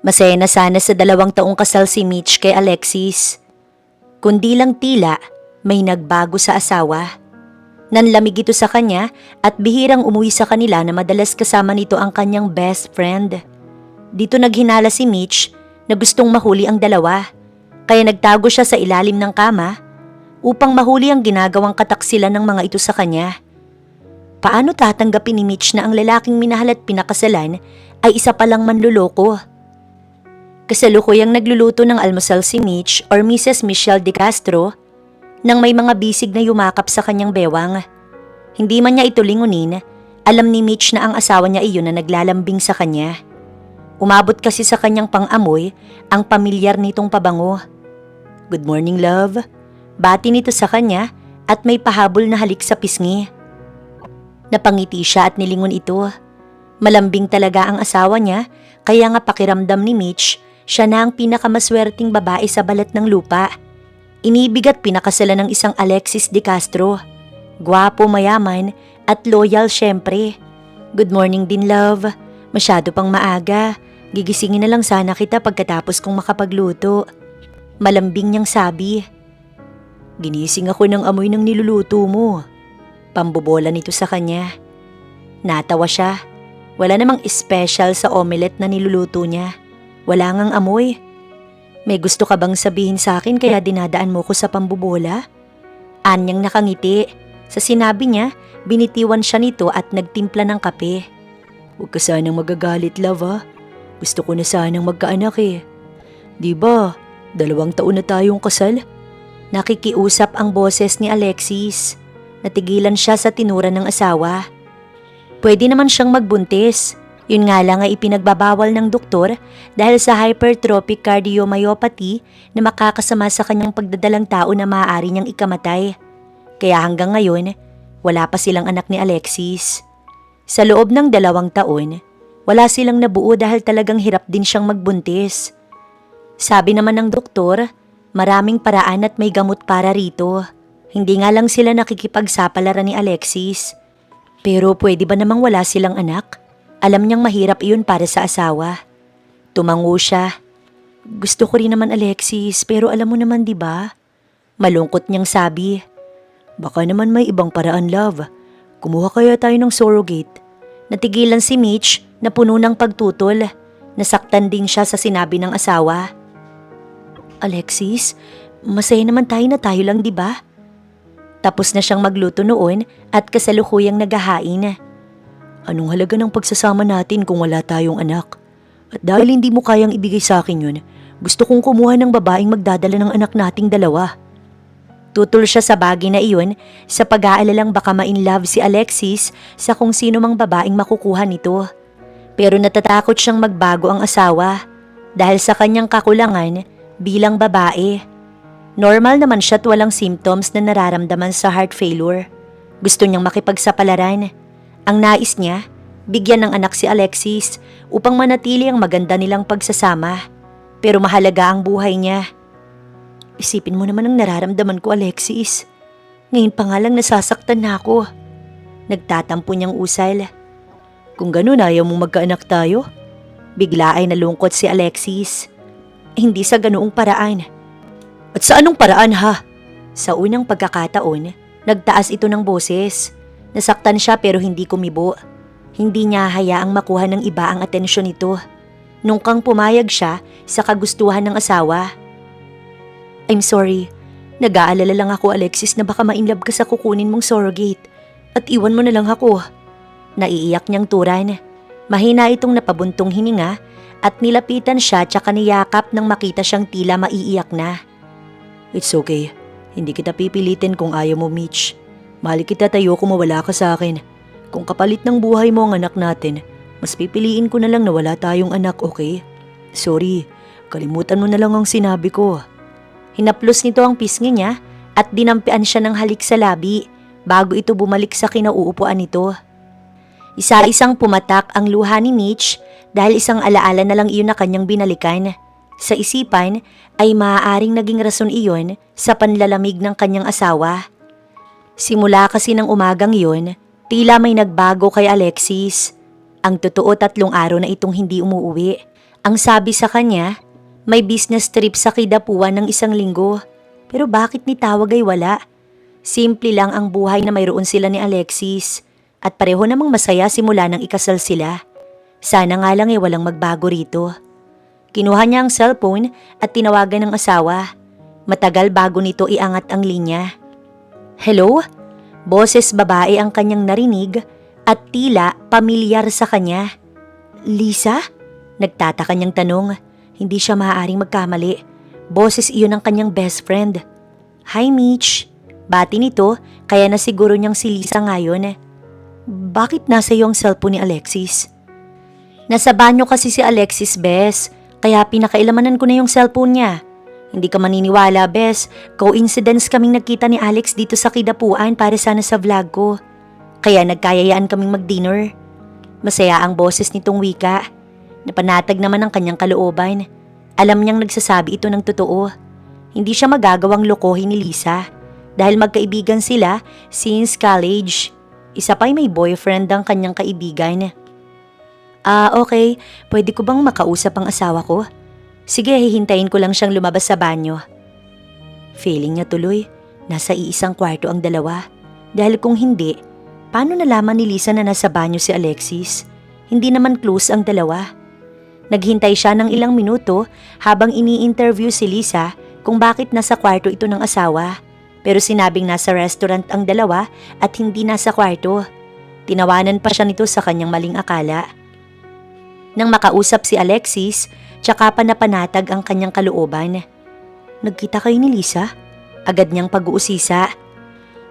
Masaya na sana sa 2 taong kasal si Mitch kay Alexis. Kundi lang tila may nagbago sa asawa. Nanlamig ito sa kanya at bihirang umuwi sa kanila na madalas kasama nito ang kanyang best friend. Dito naghinala si Mitch na gustong mahuli ang dalawa, kaya nagtago siya sa ilalim ng kama upang mahuli ang ginagawang kataksilan ng mga ito sa kanya. Paano tatanggapin ni Mitch na ang lalaking minahal at pinakasalan ay isa palang manluloko? Kasalukuyang nagluluto ng almusal si Mitch or Mrs. Michelle De Castro nang may mga bisig na yumakap sa kanyang bewang. Hindi man niya ito lingunin, alam ni Mitch na ang asawa niya iyon na naglalambing sa kanya. Umabot kasi sa kanyang pang-amoy ang pamilyar nitong pabango. "Good morning, love." Bati nito sa kanya at may pahabol na halik sa pisngi. Napangiti siya at nilingon ito. Malambing talaga ang asawa niya, kaya nga pakiramdam ni Mitch, siya na ang pinakamaswerteng babae sa balat ng lupa. Inibig at pinakasalan ng isang Alexis De Castro. Gwapo, mayaman at loyal syempre. "Good morning din, love. Masyado pang maaga. Gigisingin na lang sana kita pagkatapos kong makapagluto." Malambing niyang sabi. "Ginising ako ng amoy ng niluluto mo." Pambobola nito sa kanya. Natawa siya. Wala namang special sa omelette na niluluto niya. Wala ngang amoy. "May gusto ka bang sabihin sa akin kaya dinadaan mo ko sa pambobola?" Anyang nakangiti. Sa sinabi niya, binitiwan siya nito at nagtimpla ng kape. "Huwag ka sanang magagalit, love, ha? Gusto ko na sanang magkaanak eh. Di ba, 2 taon na tayong kasal?" Nakikiusap ang boses ni Alexis. Natigilan siya sa tinura ng asawa. Pwede naman siyang magbuntis. Yun nga lang ay ipinagbabawal ng doktor dahil sa hypertrophic cardiomyopathy na makakasama sa kanyang pagdadalang tao na maaari niyang ikamatay. Kaya hanggang ngayon, wala pa silang anak ni Alexis. Sa loob ng 2 taon, wala silang nabuo dahil talagang hirap din siyang magbuntis. Sabi naman ng doktor, maraming paraan at may gamot para rito. Hindi nga lang sila nakikipagsapalaran ni Alexis. Pero pwede ba namang wala silang anak? Alam niyang mahirap iyon para sa asawa. Tumango siya. "Gusto ko rin naman, Alexis, pero alam mo naman, di ba?" Malungkot niyang sabi. "Baka naman may ibang paraan, love. Kumuha kaya tayo ng surrogate." Natigilan si Mitch na puno ng pagtutol. Nasaktan din siya sa sinabi ng asawa. "Alexis, masaya naman tayo na tayo lang, di ba?" Tapos na siyang magluto noon at kasalukuyang naghahain. "Anong halaga ng pagsasama natin kung wala tayong anak? At dahil hindi mo kayang ibigay sa akin yun, gusto kong kumuha ng babaeng magdadala ng anak nating 2. Tutol siya sa bagay na iyon sa pag-aalalang baka ma-inlove si Alexis sa kung sino mang babaeng makukuha nito. Pero natatakot siyang magbago ang asawa dahil sa kanyang kakulangan bilang babae. Normal naman siya at walang symptoms na nararamdaman sa heart failure. Gusto niyang makipagsapalaran. Ang nais niya, bigyan ng anak si Alexis upang manatili ang maganda nilang pagsasama. Pero mahalaga ang buhay niya. "Isipin mo naman ang nararamdaman ko, Alexis. Ngayon pa nga lang nasasaktan na ako." Nagtatampo niyang usal. "Kung ganun ayaw mong magkaanak tayo?" Bigla ay nalungkot si Alexis. "Hindi sa ganoong paraan." "At sa anong paraan, ha?" Sa unang pagkakataon, nagtaas ito ng boses. Nasaktan siya pero hindi kumibo. Hindi niya hayaang makuha ng iba ang atensyon nito. Nung kang pumayag siya sa kagustuhan ng asawa. "I'm sorry. Nag-aalala lang ako, Alexis, na baka ma-inlove ka sa kukunin mong surrogate. At iwan mo na lang ako." Naiiyak niyang turan. Mahina itong napabuntong hininga at nilapitan siya tsaka niyakap nang makita siyang tila maiiyak na. "It's okay. Hindi kita pipilitin kung ayaw mo, Mitch. Mahal kita tayo kung mawala ka sa akin. Kung kapalit ng buhay mo ang anak natin, mas pipiliin ko na lang na wala tayong anak, okay? Sorry, kalimutan mo na lang ang sinabi ko." Hinaplos nito ang pisngi niya at dinampian siya ng halik sa labi bago ito bumalik sa kinauupuan nito. Isa-isang pumatak ang luha ni Mitch dahil isang alaala na lang iyon na kanyang binalikan. Sa isipan ay maaaring naging rason iyon sa panlalamig ng kanyang asawa. Simula kasi ng umagang iyon, tila may nagbago kay Alexis. Ang totoo 3 araw na itong hindi umuuwi. Ang sabi sa kanya, may business trip sa Kidapuan ng 1 linggo. Pero bakit nitawag ay wala? Simple lang ang buhay na mayroon sila ni Alexis. At pareho namang masaya simula nang ikasal sila. Sana nga lang walang magbago rito. Kinuha niya ang cellphone at tinawagan ng asawa. Matagal bago nito iangat ang linya. Hello? Boses babae ang kanyang narinig at tila pamilyar sa kanya. Lisa? Nagtataka niyang tanong. Hindi siya maaaring magkamali. Boses iyon ng kanyang best friend. Hi Mitch. Bati nito kaya na siguro niyang si Lisa ngayon. Bakit nasa iyo ang cellphone ni Alexis? Nasa banyo kasi si Alexis, Bes. Kaya pinakailamanan ko na yung cellphone niya. Hindi ka maniniwala, Bes. Coincidence kaming nagkita ni Alex dito sa Kidapuan para sana sa vlog ko. Kaya nagkayayaan kaming mag-dinner. Masaya ang boses nitong wika. Napanatag naman ang kanyang kalooban. Alam niyang nagsasabi ito ng totoo. Hindi siya magagawang lokohin ni Lisa dahil magkaibigan sila since college. Isa pa'y may boyfriend ang kanyang kaibigan. Okay. Pwede ko bang makausap ang asawa ko? Sige, hihintayin ko lang siyang lumabas sa banyo. Feeling niya tuloy, nasa iisang kwarto ang dalawa. Dahil kung hindi, paano nalaman ni Lisa na nasa banyo si Alexis? Hindi naman close ang dalawa. Naghintay siya ng ilang minuto habang ini-interview si Lisa kung bakit nasa kwarto ito ng asawa. Pero sinabing nasa restaurant ang dalawa at hindi nasa kwarto. Tinawanan pa siya nito sa kanyang maling akala. Nang makausap si Alexis, tsaka pa napanatag ang kanyang kalooban. Nagkita kayo ni Lisa? Agad niyang pag-uusisa.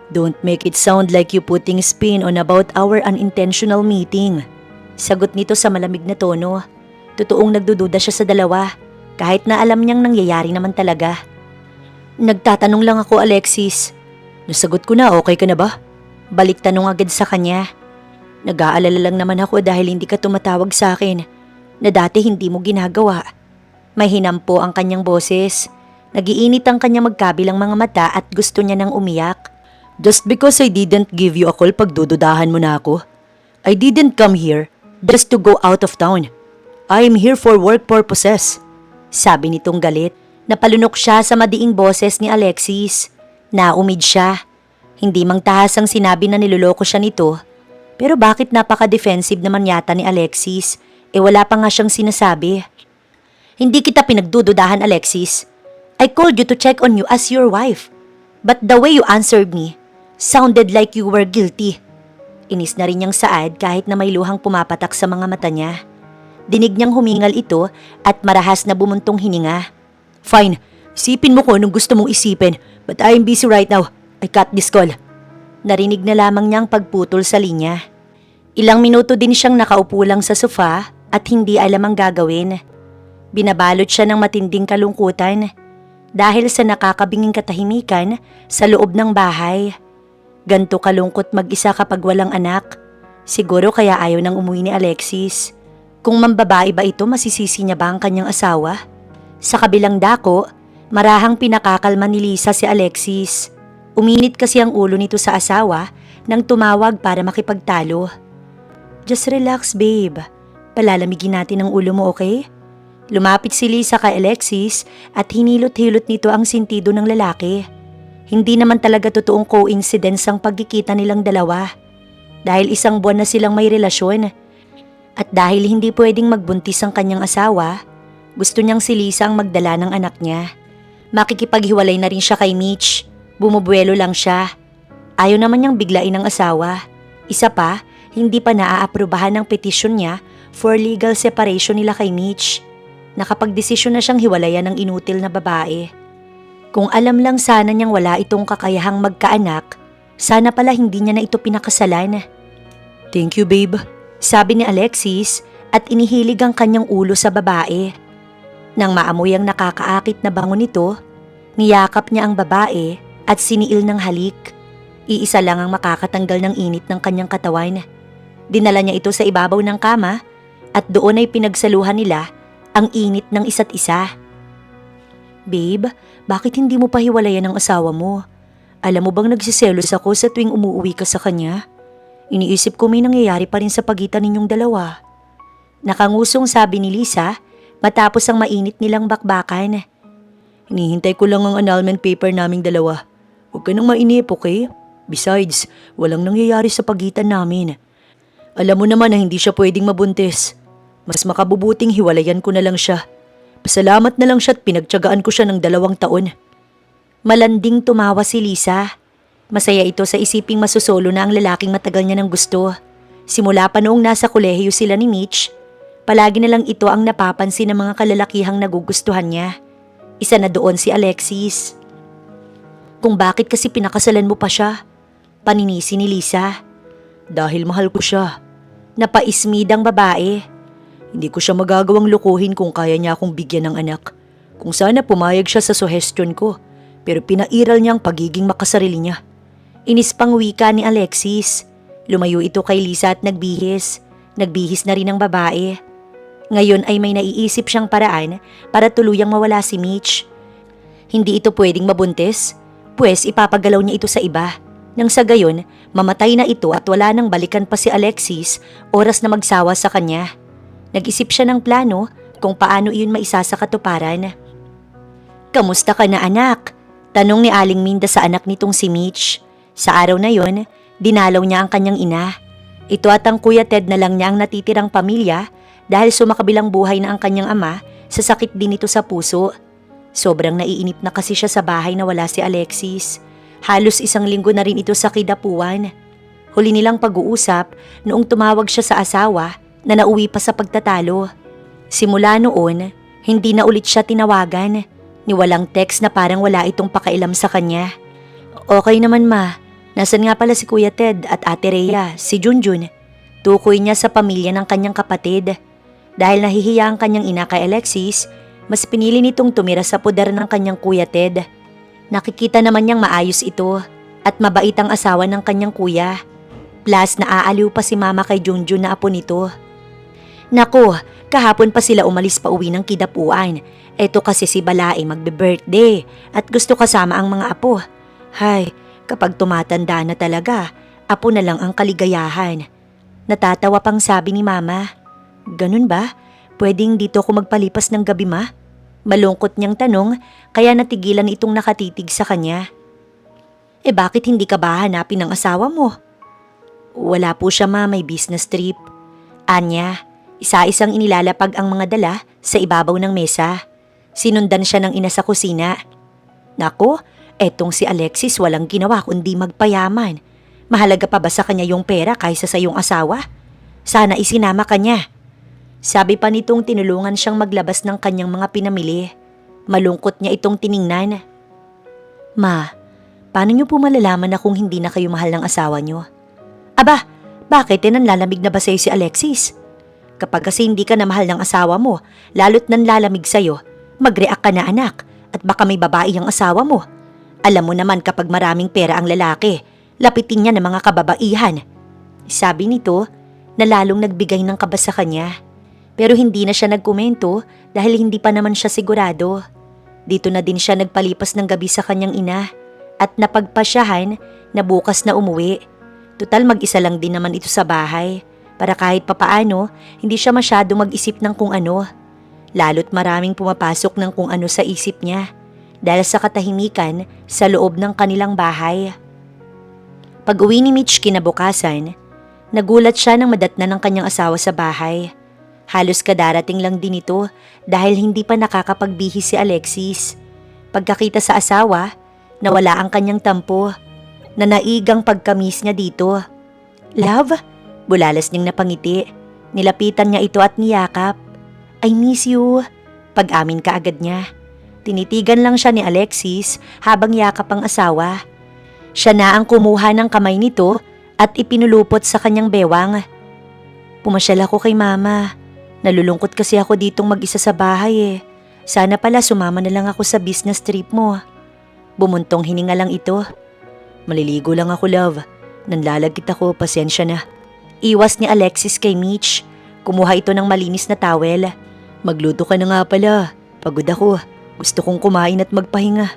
Don't make it sound like you putting spin on about our unintentional meeting. Sagot nito sa malamig na tono. Totoong nagdududa siya sa dalawa, kahit na alam niyang nangyayari naman talaga. Nagtatanong lang ako, Alexis. Nasagot ko na, okay ka na ba? Balik tanong agad sa kanya. Nag-aalala lang naman ako dahil hindi ka tumatawag sa akin, na dati hindi mo ginagawa. May hinampo ang kanyang boses. Nagiinit ang kanyang magkabilang mga mata at gusto niya nang umiyak. Just because I didn't give you a call pagdududahan mo na ako. I didn't come here just to go out of town. I'm here for work purposes. Sabi nitong galit. Napalunok siya sa madiing boses ni Alexis. Naumid siya. Hindi mang tahas ang sinabi na niloloko siya nito. Pero bakit napaka-defensive naman yata ni Alexis? Wala pa nga siyang sinasabi. Hindi kita pinagdududahan, Alexis. I called you to check on you as your wife. But the way you answered me sounded like you were guilty. Inis na rin niyang saad kahit na may luhang pumapatak sa mga mata niya. Dinig niyang humingal ito at marahas na bumuntong hininga. Fine, isipin mo ko anong gusto mong isipin, but I'm busy right now. I cut this call. Narinig na lamang niyang pagputol sa linya. Ilang minuto din siyang nakaupo lang sa sofa at hindi alam ang gagawin. Binabalot siya ng matinding kalungkutan dahil sa nakakabinging katahimikan sa loob ng bahay. Ganto kalungkot mag-isa kapag walang anak. Siguro kaya ayaw nang umuwi ni Alexis. Kung mambabae ba ito, masisisi niya ba ang kanyang asawa? Sa kabilang dako, marahang pinakakalma ni Lisa si Alexis. Uminit kasi ang ulo nito sa asawa nang tumawag para makipagtalo. Just relax, babe. Palalamigin natin ang ulo mo, okay? Lumapit si Lisa kay Alexis at hinilot-hilot nito ang sentido ng lalaki. Hindi naman talaga totoong coincidence ang pagkikita nilang dalawa. Dahil 1 buwan na silang may relasyon. At dahil hindi pwedeng magbuntis ang kanyang asawa, gusto niyang si Lisa ang magdala ng anak niya. Makikipaghiwalay na rin siya kay Mitch. Bumubuelo lang siya. Ayaw naman niyang biglain ang asawa. Isa pa, hindi pa naaaprubahan ang petisyon niya for legal separation nila kay Mitch. Nakapagdesisyon na siyang hiwalayan ng inutil na babae. Kung alam lang sana niyang wala itong kakayahang magkaanak, sana pala hindi niya na ito pinakasalan. Thank you, babe. Sabi ni Alexis at inihilig ang kanyang ulo sa babae. Nang maamoy ang nakakaakit na bango nito, niyakap niya ang babae at siniil ng halik. Iisa lang ang makakatanggal ng init ng kanyang katawan. Dinala niya ito sa ibabaw ng kama at doon ay pinagsaluhan nila ang init ng isa't isa. Babe, bakit hindi mo pa hiwalayan ang asawa mo? Alam mo bang nagsiselos ako sa tuwing umuuwi ka sa kanya? Iniisip ko may nangyayari pa rin sa pagitan ninyong dalawa. Nakangusong sabi ni Lisa matapos ang mainit nilang bakbakan. Hinihintay ko lang ang annulment paper naming dalawa. Huwag ka nang mainip, okay? Besides, walang nangyayari sa pagitan namin. Alam mo naman na hindi siya pwedeng mabuntis. Mas makabubuting hiwalayan ko na lang siya. Pasalamat na lang siya at pinagtiyagaan ko siya ng 2 taon. Malanding tumawa si Lisa. Masaya ito sa isiping masusolo na ang lalaking matagal niya ng gusto. Simula pa noong nasa kolehiyo sila ni Mitch, palagi na lang ito ang napapansin ng mga kalalakihang nagugustuhan niya. Isa na doon si Alexis. Kung bakit kasi pinakasalan mo pa siya? Paninisi ni Lisa. Dahil mahal ko siya. Napaismidang babae. Hindi ko siya magagawang lukuhin kung kaya niya akong bigyan ng anak. Kung sana pumayag siya sa suhestyon ko, pero pinairal niya ang pagiging makasarili niya. Inispang wika ni Alexis. Lumayo ito kay Lisa at nagbihis. Nagbihis na rin ang babae. Ngayon ay may naiisip siyang paraan para tuluyang mawala si Mitch. Hindi ito pwedeng mabuntis, pues ipapagalaw niya ito sa iba. Nang sa gayon, mamatay na ito at wala nang balikan pa si Alexis oras na magsawa sa kanya. Nag-isip siya ng plano kung paano iyon maisasakatuparan. Kamusta ka na anak? Tanong ni Aling Minda sa anak nitong si Mitch. Sa araw na yon, dinalaw niya ang kanyang ina. Ito at ang Kuya Ted na lang niya ang natitirang pamilya dahil sumakabilang buhay na ang kanyang ama sa sakit din ito sa puso. Sobrang naiinip na kasi siya sa bahay na wala si Alexis. Halos 1 linggo na rin ito sa kidapuan. Huli nilang pag-uusap noong tumawag siya sa asawa na nauwi pa sa pagtatalo. Simula noon, hindi na ulit siya tinawagan. Ni walang text na parang wala itong pakailam sa kanya. Okay naman ma, nasan nga pala si Kuya Ted at Ate Rhea, si Junjun? Tukoy niya sa pamilya ng kanyang kapatid. Dahil nahihiya ang kanyang ina kay Alexis, mas pinili nitong tumira sa puder ng kanyang Kuya Ted. Nakikita naman niyang maayos ito at mabait ang asawa ng kanyang kuya. Plus naaaliw pa si mama kay Junjun na apo nito. Naku, kahapon pa sila umalis pa uwi ng kidapuan. Eto kasi si Balae magbe-birthday at gusto kasama ang mga apo. Hay, kapag tumatanda na talaga, apo na lang ang kaligayahan. Natatawa pang sabi ni mama. Ganun ba? Pwedeng dito ako magpalipas ng gabi ma? Malungkot niyang tanong kaya natigilan itong nakatitig sa kanya. Bakit hindi ka ba hanapin ng asawa mo? Wala po siya ma, may business trip. Anya, isa-isang inilalapag ang mga dala sa ibabaw ng mesa. Sinundan siya ng ina sa kusina. Nako, etong si Alexis walang ginawa kundi magpayaman. Mahalaga pa ba sa kanya yung pera kaysa sa iyong asawa? Sana isinama ka niya. Sabi pa nitong tinulungan siyang maglabas ng kanyang mga pinamili. Malungkot niya itong tiningnan. Ma, paano niyo po malalaman na kung hindi na kayo mahal ng asawa niyo? Aba, bakit nanlalamig na ba sa'yo si Alexis? Kapag kasi hindi ka na mahal ng asawa mo, lalo't nanlalamig sa'yo, mag-react ka na anak at baka may babae ang asawa mo. Alam mo naman kapag maraming pera ang lalaki, lapitin niya ng mga kababaihan. Sabi nito na lalong nagbigay ng kaba sa kanya. Pero hindi na siya nagkomento dahil hindi pa naman siya sigurado. Dito na din siya nagpalipas ng gabi sa kanyang ina at napagpasyahan na bukas na umuwi. Tutal mag-isa lang din naman ito sa bahay para kahit papaano hindi siya masyado mag-isip ng kung ano. Lalo't maraming pumapasok ng kung ano sa isip niya dahil sa katahimikan sa loob ng kanilang bahay. Pag-uwi ni Mitch kinabukasan, nagulat siya nang madatnan ng kanyang asawa sa bahay. Halos kadarating lang din ito dahil hindi pa nakakapagbihis si Alexis. Pagkakita sa asawa, nawala ang kanyang tampo. Nanaigang pagkamis niya dito. Love? Bulalas niyang napangiti. Nilapitan niya ito at niyakap. I miss you. Pag-amin ka agad niya. Tinitigan lang siya ni Alexis habang yakap ang asawa. Siya na ang kumuha ng kamay nito at ipinulupot sa kanyang bewang. Pumasyal ako kay mama. Nalulungkot kasi ako ditong mag-isa sa bahay eh. Sana pala sumama na lang ako sa business trip mo. Bumuntong hininga lang ito. Maliligo lang ako, love. Nanlalagkit ako, pasensya na. Iwas ni Alexis kay Mitch. Kumuha ito ng malinis na towel. Magluto ka na nga pala. Pagod ako. Gusto kong kumain at magpahinga.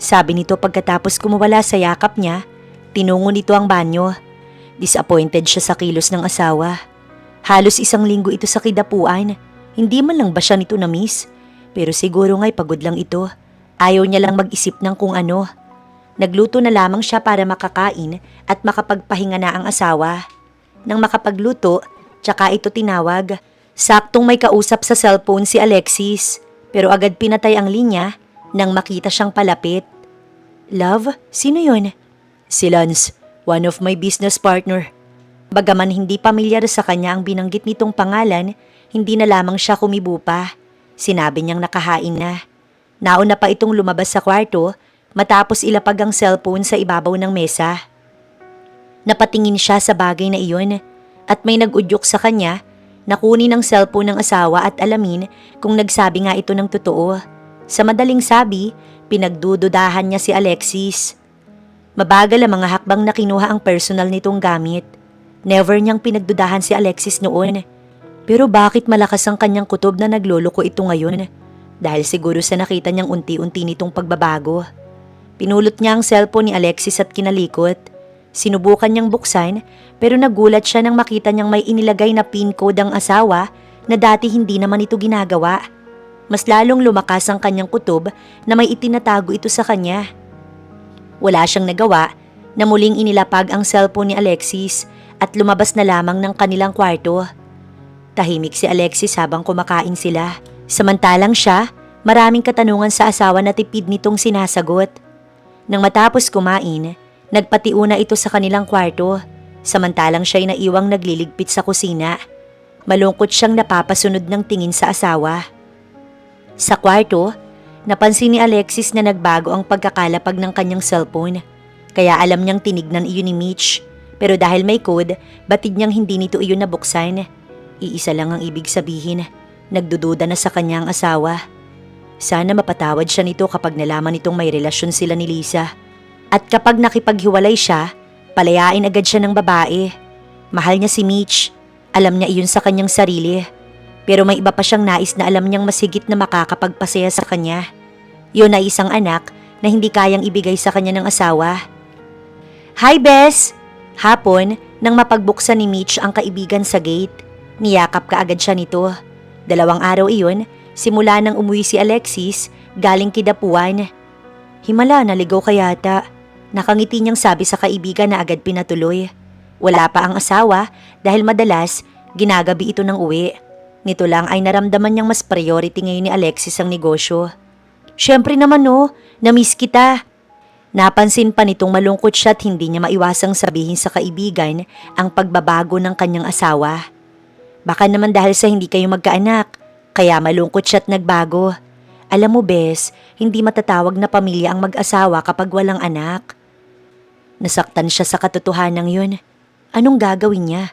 Sabi nito pagkatapos kumawala sa yakap niya, tinungo nito ang banyo. Disappointed siya sa kilos ng asawa. Halos 1 linggo ito sa kidapuan. Hindi man lang ba siya nito na-miss? Pero siguro nga'y pagod lang ito. Ayaw niya lang mag-isip ng kung ano. Nagluto na lamang siya para makakain at makapagpahinga na ang asawa. Nang makapagluto, tsaka ito tinawag. Saktong may kausap sa cellphone si Alexis, pero agad pinatay ang linya nang makita siyang palapit. Love, sino yun? Si Lance, one of my business partner. Bagaman hindi pamilyar sa kanya ang binanggit nitong pangalan, hindi na lamang siya kumibo pa. Sinabi niyang nakahain na. Nauna pa itong lumabas sa kwarto matapos ilapag ang cellphone sa ibabaw ng mesa. Napatingin siya sa bagay na iyon at may nag-udyok sa kanya na kunin ang cellphone ng asawa at alamin kung nagsabi nga ito ng totoo. Sa madaling sabi, pinagdududahan niya si Alexis. Mabagal ang mga hakbang na kinuha ang personal nitong gamit. Never niyang pinagdudahan si Alexis noon. Pero bakit malakas ang kanyang kutob na nagloloko ito ngayon? Dahil siguro sa nakita niyang unti-unti nitong pagbabago. Pinulot niya ang cellphone ni Alexis at kinalikot. Sinubukan niyang buksan pero nagulat siya nang makita niyang may inilagay na PIN code ang asawa na dati hindi naman ito ginagawa. Mas lalong lumakas ang kanyang kutob na may itinatago ito sa kanya. Wala siyang nagawa na muling inilapag ang cellphone ni Alexis at lumabas na lamang ng kanilang kwarto. Tahimik si Alexis habang kumakain sila. Samantalang siya, maraming katanungan sa asawa na tipid nitong sinasagot. Nang matapos kumain, nagpatiuna ito sa kanilang kwarto, samantalang siya'y naiwang nagliligpit sa kusina. Malungkot siyang napapasunod ng tingin sa asawa. Sa kwarto, napansin ni Alexis na nagbago ang pagkakalapag ng kanyang cellphone. Kaya alam niyang tinignan iyon ni Mitch. Pero dahil may code, batid niyang hindi nito iyon nabuksan. Iisa lang ang ibig sabihin, nagdududa na sa kanyang asawa. Sana mapatawad siya nito kapag nalaman nitong may relasyon sila ni Lisa. At kapag nakipaghiwalay siya, palayain agad siya ng babae. Mahal niya si Mitch. Alam niya iyon sa kanyang sarili. Pero may iba pa siyang nais na alam niyang mas higit na makakapagpasaya sa kanya. Yun ay isang anak na hindi kayang ibigay sa kanya ng asawa. Hi, Bes! Hapon, nang mapagbuksan ni Mitch ang kaibigan sa gate, niyakap kaagad siya nito. 2 araw iyon, simula nang umuwi si Alexis, galing Kidapuan. Himala, naligaw ka yata. Nakangiti niyang sabi sa kaibigan na agad pinatuloy. Wala pa ang asawa dahil madalas ginagabi ito ng uwi. Nito lang ay naramdaman niyang mas priority ngayon ni Alexis ang negosyo. Siyempre naman na-miss kita. Napansin pa nitong malungkot siya at hindi niya maiwasang sabihin sa kaibigan ang pagbabago ng kanyang asawa. Baka naman dahil sa hindi kayo magkaanak, kaya malungkot siya at nagbago. Alam mo, Bes, hindi matatawag na pamilya ang mag-asawa kapag walang anak. Nasaktan siya sa katotohanan yun. Anong gagawin niya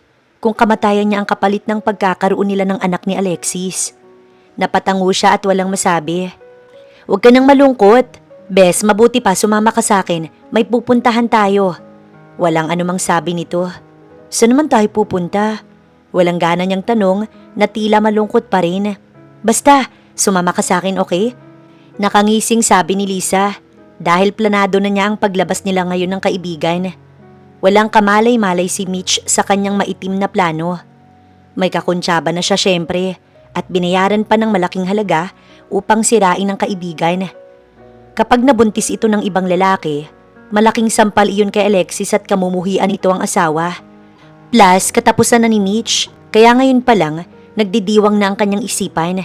kung kamatayan niya ang kapalit ng pagkakaroon nila ng anak ni Alexis? Napatango siya at walang masabi. Huwag ka nang malungkot. Bes, mabuti pa sumama ka sa akin. May pupuntahan tayo. Walang anumang sabi nito. Saan naman tayo pupunta? Walang gana niyang tanong na tila malungkot pa rin. Basta, sumama ka sa akin, okay? Nakangising sabi ni Lisa dahil planado na niya ang paglabas nila ngayon ng kaibigan. Walang kamalay-malay si Mitch sa kanyang maitim na plano. May kakuntsaba na siya syempre at binayaran pa ng malaking halaga upang sirain ang kaibigan. Kapag nabuntis ito ng ibang lalaki, malaking sampal iyon kay Alexis at kamumuhian ito ang asawa. Plus, katapusan na ni Mitch, kaya ngayon pa lang, nagdidiwang na ang kanyang isipan.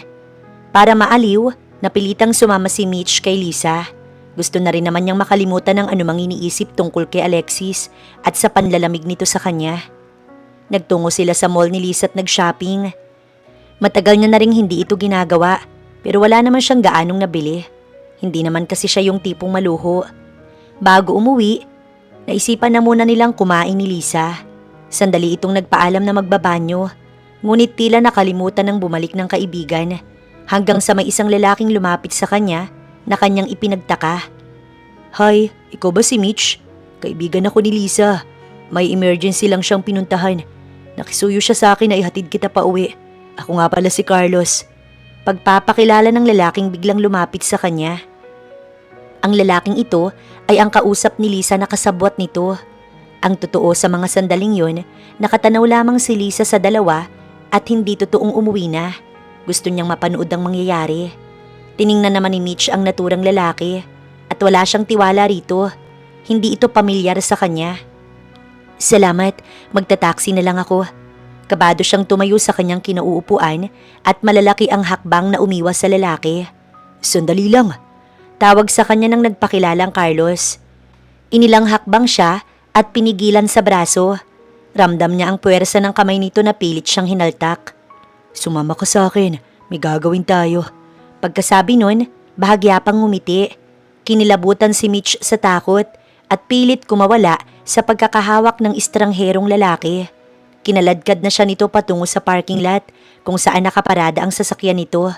Para maaliw, napilitang sumama si Mitch kay Lisa. Gusto na rin naman niyang makalimutan ng anumang iniisip tungkol kay Alexis at sa panlalamig nito sa kanya. Nagtungo sila sa mall ni Lisa at nag-shopping. Matagal niya na ring hindi ito ginagawa, pero wala naman siyang gaanong nabili. Hindi naman kasi siya yung tipong maluho. Bago umuwi, naisipan na muna nilang kumain ni Lisa. Sandali itong nagpaalam na magbabanyo, ngunit tila nakalimutan ng bumalik ng kaibigan hanggang sa may isang lalaking lumapit sa kanya na kanyang ipinagtaka. Hi, ikaw ba si Mitch? Kaibigan ako ni Lisa. May emergency lang siyang pinuntahan. Nakisuyo siya sa akin na ihatid kita pa uwi. Ako nga pala si Carlos. Pagpapakilala ng lalaking biglang lumapit sa kanya. Ang lalaking ito ay ang kausap ni Lisa na kasabwat nito. Ang totoo sa mga sandaling yon, nakatanaw lamang si Lisa sa dalawa at hindi totoong umuwi na. Gusto niyang mapanood ang mangyayari. Tiningnan naman ni Mitch ang naturang lalaki at wala siyang tiwala rito. Hindi ito pamilyar sa kanya. Salamat, magta-taxi na lang ako. Kabado siyang tumayo sa kanyang kinauupuan at malalaki ang hakbang na umiwas sa lalaki. Sandali lang. Tawag sa kanya ng nagpakilalang Carlos. Inilang hakbang siya at pinigilan sa braso. Ramdam niya ang puwersa ng kamay nito na pilit siyang hinaltak. Sumama ka sa akin, may gagawin tayo. Pagkasabi nun, bahagya pang ngumiti. Kinilabutan si Mitch sa takot at pilit kumawala sa pagkakahawak ng estrangherong lalaki. Kinaladkad na siya nito patungo sa parking lot kung saan nakaparada ang sasakyan nito.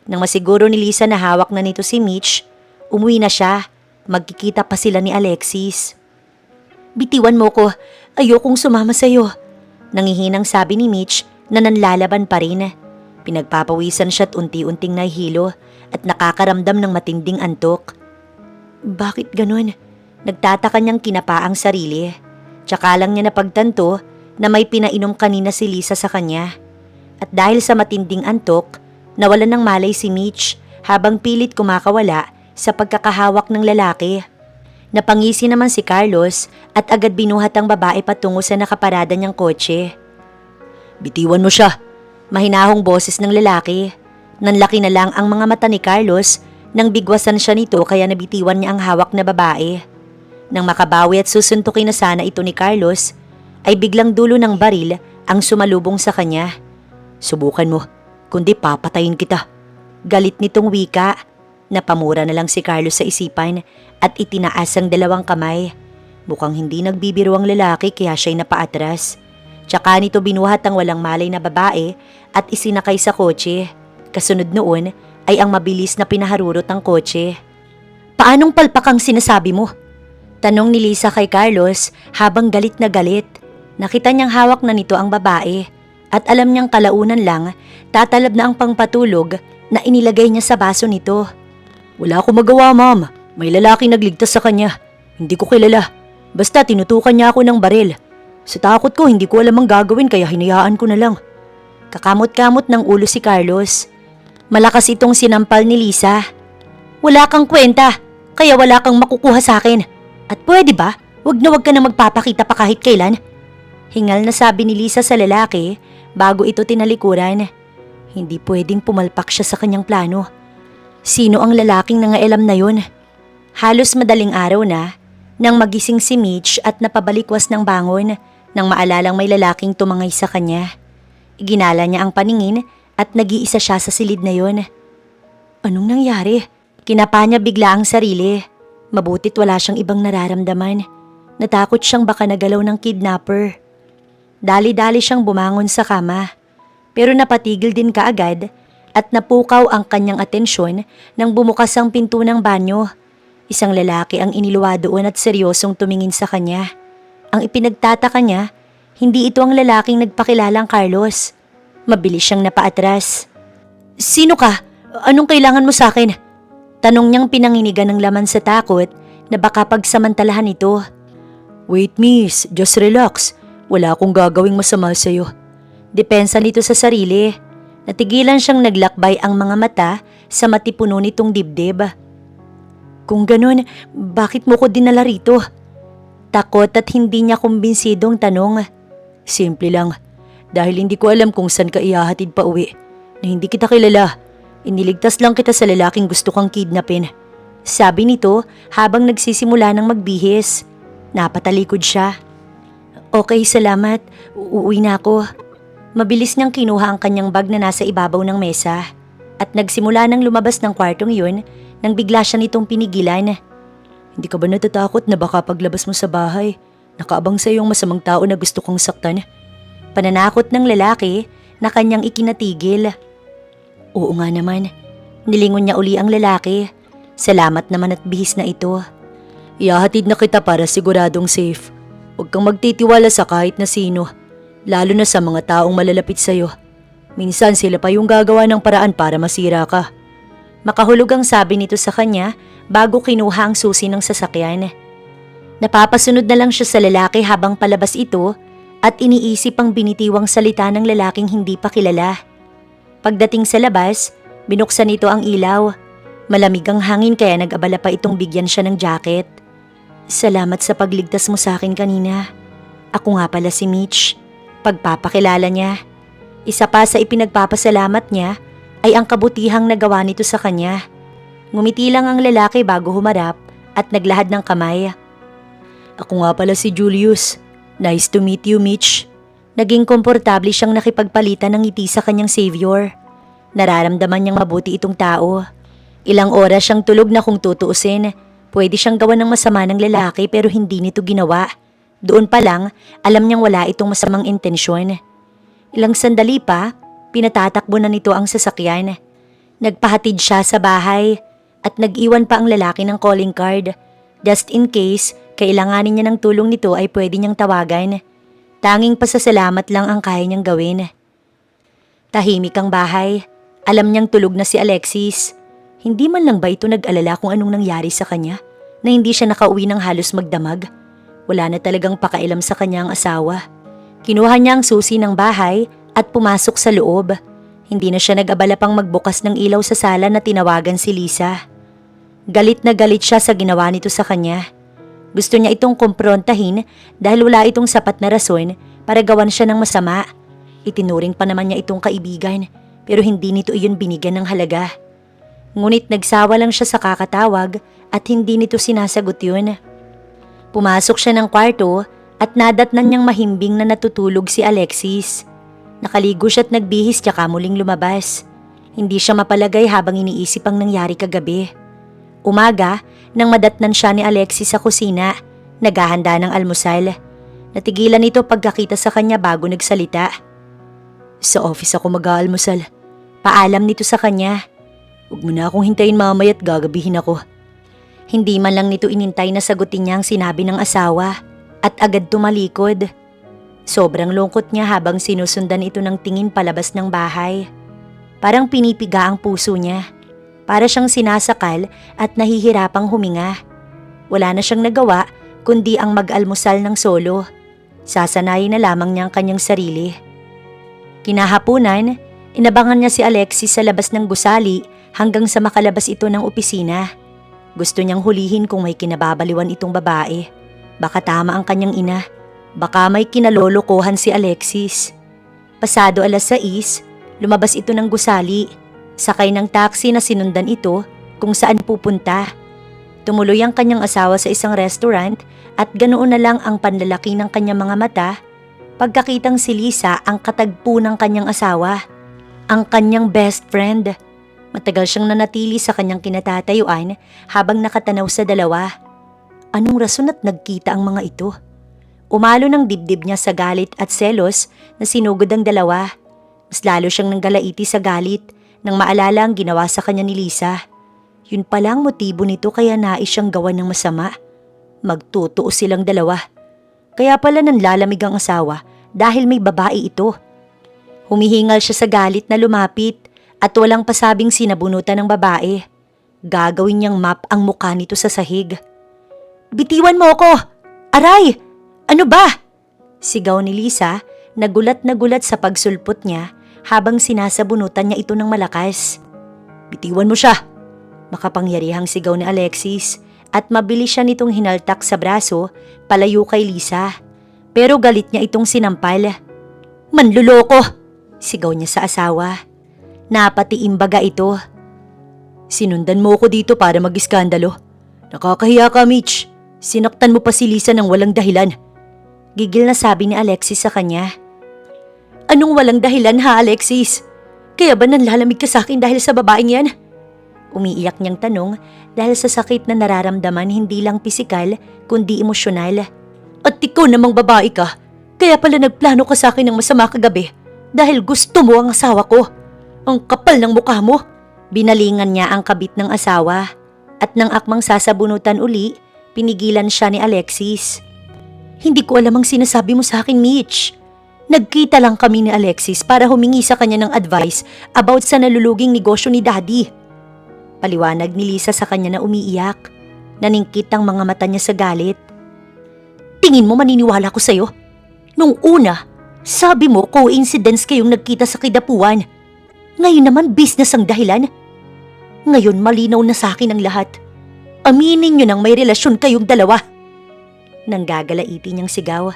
Nang masiguro ni Lisa na hawak na nito si Mitch, umuwi na siya. Magkikita pa sila ni Alexis. Bitiwan mo ko, ayokong sumama sa'yo. Nangihinang sabi ni Mitch na nanlalaban pa rin. Pinagpapawisan siya at unti-unting nahihilo at nakakaramdam ng matinding antok. Bakit ganun? Nagtataka niyang kinapa ang sarili. Tsaka lang niya napagtanto na may pinainom kanina si Lisa sa kanya. At dahil sa matinding antok, nawalan ng malay si Mitch habang pilit kumakawala sa pagkakahawak ng lalaki. Napangisi naman si Carlos at agad binuhat ang babae patungo sa nakaparada niyang kotse. Bitiwan mo siya. Mahinahong boses ng lalaki. Nanlaki na lang ang mga mata ni Carlos nang bigwasan siya nito kaya nabitiwan niya ang hawak na babae. Nang makabawi at susuntukin na sana ito ni Carlos, ay biglang dulo ng baril ang sumalubong sa kanya. Subukan mo, kundi papatayin kita. Galit nitong wika. Napamura na lang si Carlos sa isipan at itinaas ang dalawang kamay. Mukhang hindi nagbibiro ang lalaki kaya siya'y napaatras. Tsaka nito binuhat ang walang malay na babae at isinakay sa kotse. Kasunod noon ay ang mabilis na pinaharurot ng kotse. Paanong palpak ang sinasabi mo? Tanong ni Lisa kay Carlos habang galit na galit. Nakita niyang hawak na nito ang babae at alam niyang kalaunan lang tatalab na ang pangpatulog na inilagay niya sa baso nito. Wala akong magawa, ma'am. May lalaking nagligtas sa kanya. Hindi ko kilala. Basta tinutukan niya ako ng baril. Sa takot ko, hindi ko alam ang gagawin kaya hinayaan ko na lang. Kakamot-kamot ng ulo si Carlos. Malakas itong sinampal ni Lisa. Wala kang kwenta, kaya wala kang makukuha sa akin. At pwede ba, wag ka na magpapakita pa kahit kailan? Hingal na sabi ni Lisa sa lalaki bago ito tinalikuran. Hindi pwedeng pumalpak siya sa kanyang plano. Sino ang lalaking nangailam na yun? Halos madaling araw na nang magising si Mitch at napabalikwas ng bangon nang maalalang may lalaking tumangay sa kanya. Iginala niya ang paningin at nag-iisa siya sa silid na yun. Anong nangyari? Kinapa niya bigla ang sarili. Mabutit wala siyang ibang nararamdaman. Natakot siyang baka nagalaw ng kidnapper. Dali-dali siyang bumangon sa kama. Pero napatigil din kaagad at napukaw ang kanyang atensyon nang bumukas ang pinto ng banyo. Isang lalaki ang iniluwa doon at seryosong tumingin sa kanya. Ang ipinagtataka niya, hindi ito ang lalaking nagpakilalang Carlos. Mabilis siyang napaatras. Sino ka? Anong kailangan mo sa akin? Tanong niyang pinanginigan ng laman sa takot na baka pagsamantalahan ito. Wait miss, just relax. Wala akong gagawing masama sa'yo. Depensa nito sa sarili. Natigilan siyang naglakbay ang mga mata sa matipuno nitong dibdib. Kung ganun, bakit mo ko dinala rito? Takot at hindi niya kumbinsidong tanong. Simple lang, dahil hindi ko alam kung saan ka ihahatid pa uwi. Na hindi kita kilala. Iniligtas lang kita sa lalaking gusto kang kidnapin. Sabi nito habang nagsisimula ng magbihis. Napatalikod siya. Okay, salamat. Uuwi na ako. Mabilis niyang kinuha ang kanyang bag na nasa ibabaw ng mesa at nagsimula nang lumabas ng kwartong yun nang bigla siya nitong pinigilan. Hindi ka ba natatakot na baka paglabas mo sa bahay, nakaabang sa iyong masamang tao na gusto kong saktan? Pananakot ng lalaki na kanyang ikinatigil. Oo nga naman. Nilingon niya uli ang lalaki. Salamat naman at bihis na ito. Ihahatid na kita para siguradong safe. Huwag kang magtitiwala sa kahit na sino. Lalo na sa mga taong malalapit sa'yo. Minsan sila pa yung gagawa ng paraan para masira ka. Makahulog ang sabi nito sa kanya bago kinuha ang susi ng sasakyan. Napapasunod na lang siya sa lalaki habang palabas ito at iniisip ang binitiwang salita ng lalaking hindi pa kilala. Pagdating sa labas, binuksan nito ang ilaw. Malamig ang hangin kaya nag-abala pa itong bigyan siya ng jacket. Salamat sa pagligtas mo sa akin kanina. Ako nga pala si Mitch. Pagpapakilala niya. Isa pa sa ipinagpapasalamat niya ay ang kabutihang nagawa nito sa kanya. Ngumiti lang ang lalaki bago humarap at naglahad ng kamay. Ako nga pala si Julius. Nice to meet you, Mitch. Naging komportable siyang nakipagpalitan ng ngiti sa kanyang savior. Nararamdaman niyang mabuti itong tao. Ilang oras siyang tulog na kung tutuusin. Pwede siyang gawa ng masama ng lalaki pero hindi nito ginawa. Doon pa lang, alam niyang wala itong masamang intensyon. Ilang sandali pa, pinatatakbo na nito ang sasakyan. Nagpahatid siya sa bahay at nag-iwan pa ang lalaki ng calling card. Just in case, kailanganin niya ng tulong nito ay pwede niyang tawagan. Tanging pasasalamat lang ang kaya niyang gawin. Tahimik ang bahay. Alam niyang tulog na si Alexis. Hindi man lang ba ito nag-alala kung anong nangyari sa kanya na hindi siya nakauwi ng halos magdamag? Wala na talagang pakailam sa kanya ang asawa. Kinuha niya ang susi ng bahay at pumasok sa loob. Hindi na siya nag-abala pang magbukas ng ilaw sa sala na tinawagan si Lisa. Galit na galit siya sa ginawa nito sa kanya. Gusto niya itong kumprontahin dahil wala itong sapat na rason para gawan siya ng masama. Itinuring pa naman niya itong kaibigan pero hindi nito iyon binigyan ng halaga. Ngunit nagsawa lang siya sa kakatawag at hindi nito sinasagot yun. Pumasok siya ng kwarto at nadatnan niyang mahimbing na natutulog si Alexis. Nakaligo siya at nagbihis tsaka muling lumabas. Hindi siya mapalagay habang iniisip ang nangyari kagabi. Umaga, nang madatnan siya ni Alexis sa kusina, naghahanda ng almusal. Natigilan ito pagkakita sa kanya bago nagsalita. Sa office ako mag-aalmusal. Paalam nito sa kanya. Huwag mo na akong hintayin mamaya at gagabihin ako. Hindi man lang nito inintay na sagutin niya ang sinabi ng asawa at agad tumalikod. Sobrang lungkot niya habang sinusundan ito ng tingin palabas ng bahay. Parang pinipiga ang puso niya. Para siyang sinasakal at nahihirapang huminga. Wala na siyang nagawa kundi ang mag-almusal ng solo. Sasanayin na lamang niya ang kanyang sarili. Kinahapunan, inabangan niya si Alexis sa labas ng gusali hanggang sa makalabas ito ng opisina. Gusto niyang hulihin kung may kinababaliwan itong babae. Baka tama ang kanyang ina. Baka may kinalolokohan si Alexis. Pasado 6:00, lumabas ito ng gusali. Sakay ng taxi na sinundan ito kung saan pupunta. Tumuloy ang kanyang asawa sa isang restaurant at ganoon na lang ang panlalaki ng kanyang mga mata pagkakitang si Lisa ang katagpo ng kanyang asawa, ang kanyang best friend. Matagal siyang nanatili sa kanyang kinatatayuan habang nakatanaw sa dalawa. Anong rason at nagkita ang mga ito? Umalo ng dibdib niya sa galit at selos na sinugod ang dalawa. Mas lalo siyang nanggalaiti sa galit nang maalala ang ginawa sa kanya ni Lisa. Yun palang motibo nito kaya nais siyang gawan ng masama. Magtutuo silang dalawa. Kaya pala nanlalamig ang asawa dahil may babae ito. Humihingal siya sa galit na lumapit at walang pasabing sinabunutan ng babae. Gagawin niyang map ang mukha nito sa sahig. "Bitiwan mo ako! Aray! Ano ba?" Sigaw ni Lisa, nagulat sa pagsulpot niya habang sinasabunutan niya ito ng malakas. "Bitiwan mo siya!" Makapangyarihang sigaw ni Alexis at mabilis siya nitong hinaltak sa braso palayo kay Lisa. Pero galit niya itong sinampal. "Manluloko!" Sigaw niya sa asawa. Napatiimbaga ito. "Sinundan mo ko dito para mag-iskandalo. Nakakahiya ka, Mitch. Sinaktan mo pa si Lisa ng walang dahilan." Gigil na sabi ni Alexis sa kanya. "Anong walang dahilan ha, Alexis? Kaya ba nanlalamig ka sa akin dahil sa babaeng yan?" Umiiyak niyang tanong dahil sa sakit na nararamdaman hindi lang pisikal kundi emosyonal. "At ikaw namang babae ka, kaya pala nagplano ka sa akin ng masama kagabi dahil gusto mo ang asawa ko. Ang kapal ng mukha mo." Binalingan niya ang kabit ng asawa at nang akmang sasabunutan uli, pinigilan siya ni Alexis. "Hindi ko alam ang sinasabi mo sa akin, Mitch. Nagkita lang kami ni Alexis para humingi sa kanya ng advice about sa naluluging negosyo ni Daddy." Paliwanag ni Lisa sa kanya na umiiyak. Naningkit ang mga mata niya sa galit. "Tingin mo maniniwala ko sa'yo? Nung una, sabi mo coincidence kayong nagkita sa kidapuan. Ngayon naman business ang dahilan. Ngayon malinaw na sa akin ang lahat. Aminin nyo nang may relasyon kayong dalawa. Nanggagalaiti niyang sigaw.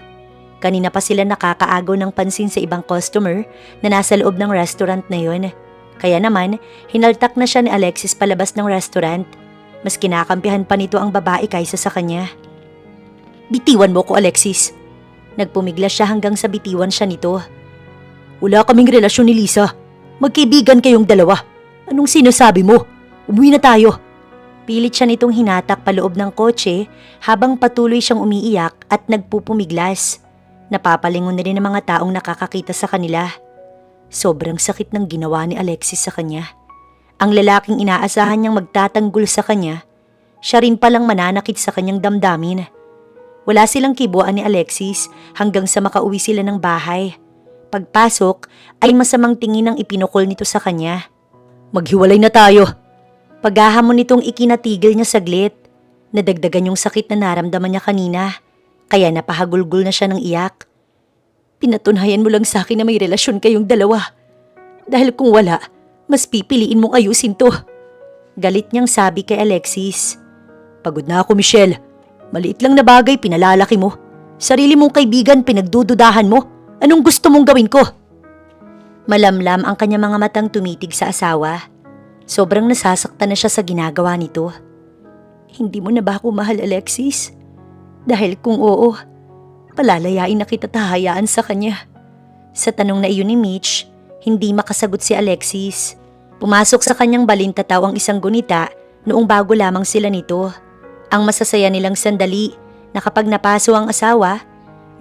Kanina pa sila nakakaagaw ng pansin sa ibang customer na nasa loob ng restaurant na yon. Kaya naman, hinaltak na siya ni Alexis palabas ng restaurant. Mas kinakampihan pa nito ang babae kaysa sa kanya. Bitiwan mo ko, Alexis. Nagpumiglas siya hanggang sa bitiwan siya nito. Wala kaming relasyon ni Lisa. Magkaibigan kayong dalawa. Anong sinasabi mo? Umuwi na tayo. Pilit siya nitong hinatak paloob ng kotse habang patuloy siyang umiiyak at nagpupumiglas. Napapalingon na rin ang mga taong nakakakita sa kanila. Sobrang sakit ng ginawa ni Alexis sa kanya. Ang lalaking inaasahan niyang magtatanggol sa kanya, siya rin palang mananakit sa kanyang damdamin. Wala silang kibuan ni Alexis hanggang sa makauwi sila ng bahay. Pagpasok ay masamang tingin ang ipinukol nito sa kanya. Maghiwalay na tayo. Paghahamon nitong ikinatigil niya saglit. Nadagdagan yung sakit na naramdaman niya kanina. Kaya napahagulgol na siya ng iyak. Pinatunhayan mo lang sa akin na may relasyon kayong dalawa. Dahil kung wala, mas pipiliin mong ayusin to. Galit niyang sabi kay Alexis. Pagod na ako, Michelle. Maliit lang na bagay pinalalaki mo. Sarili mong kaibigan pinagdududahan mo. Anong gusto mong gawin ko? Malamlam ang kanya mga matang tumitig sa asawa. Sobrang nasasaktan na siya sa ginagawa nito. Hindi mo na ba ako mahal, Alexis? Dahil kung oo, palalayain na kita tahayaan sa kanya. Sa tanong na iyon ni Mitch, hindi makasagot si Alexis. Pumasok sa kanyang balintataw ang isang gunita noong bago lamang sila nito. Ang masasaya nilang sandali na kapag napaso ang asawa,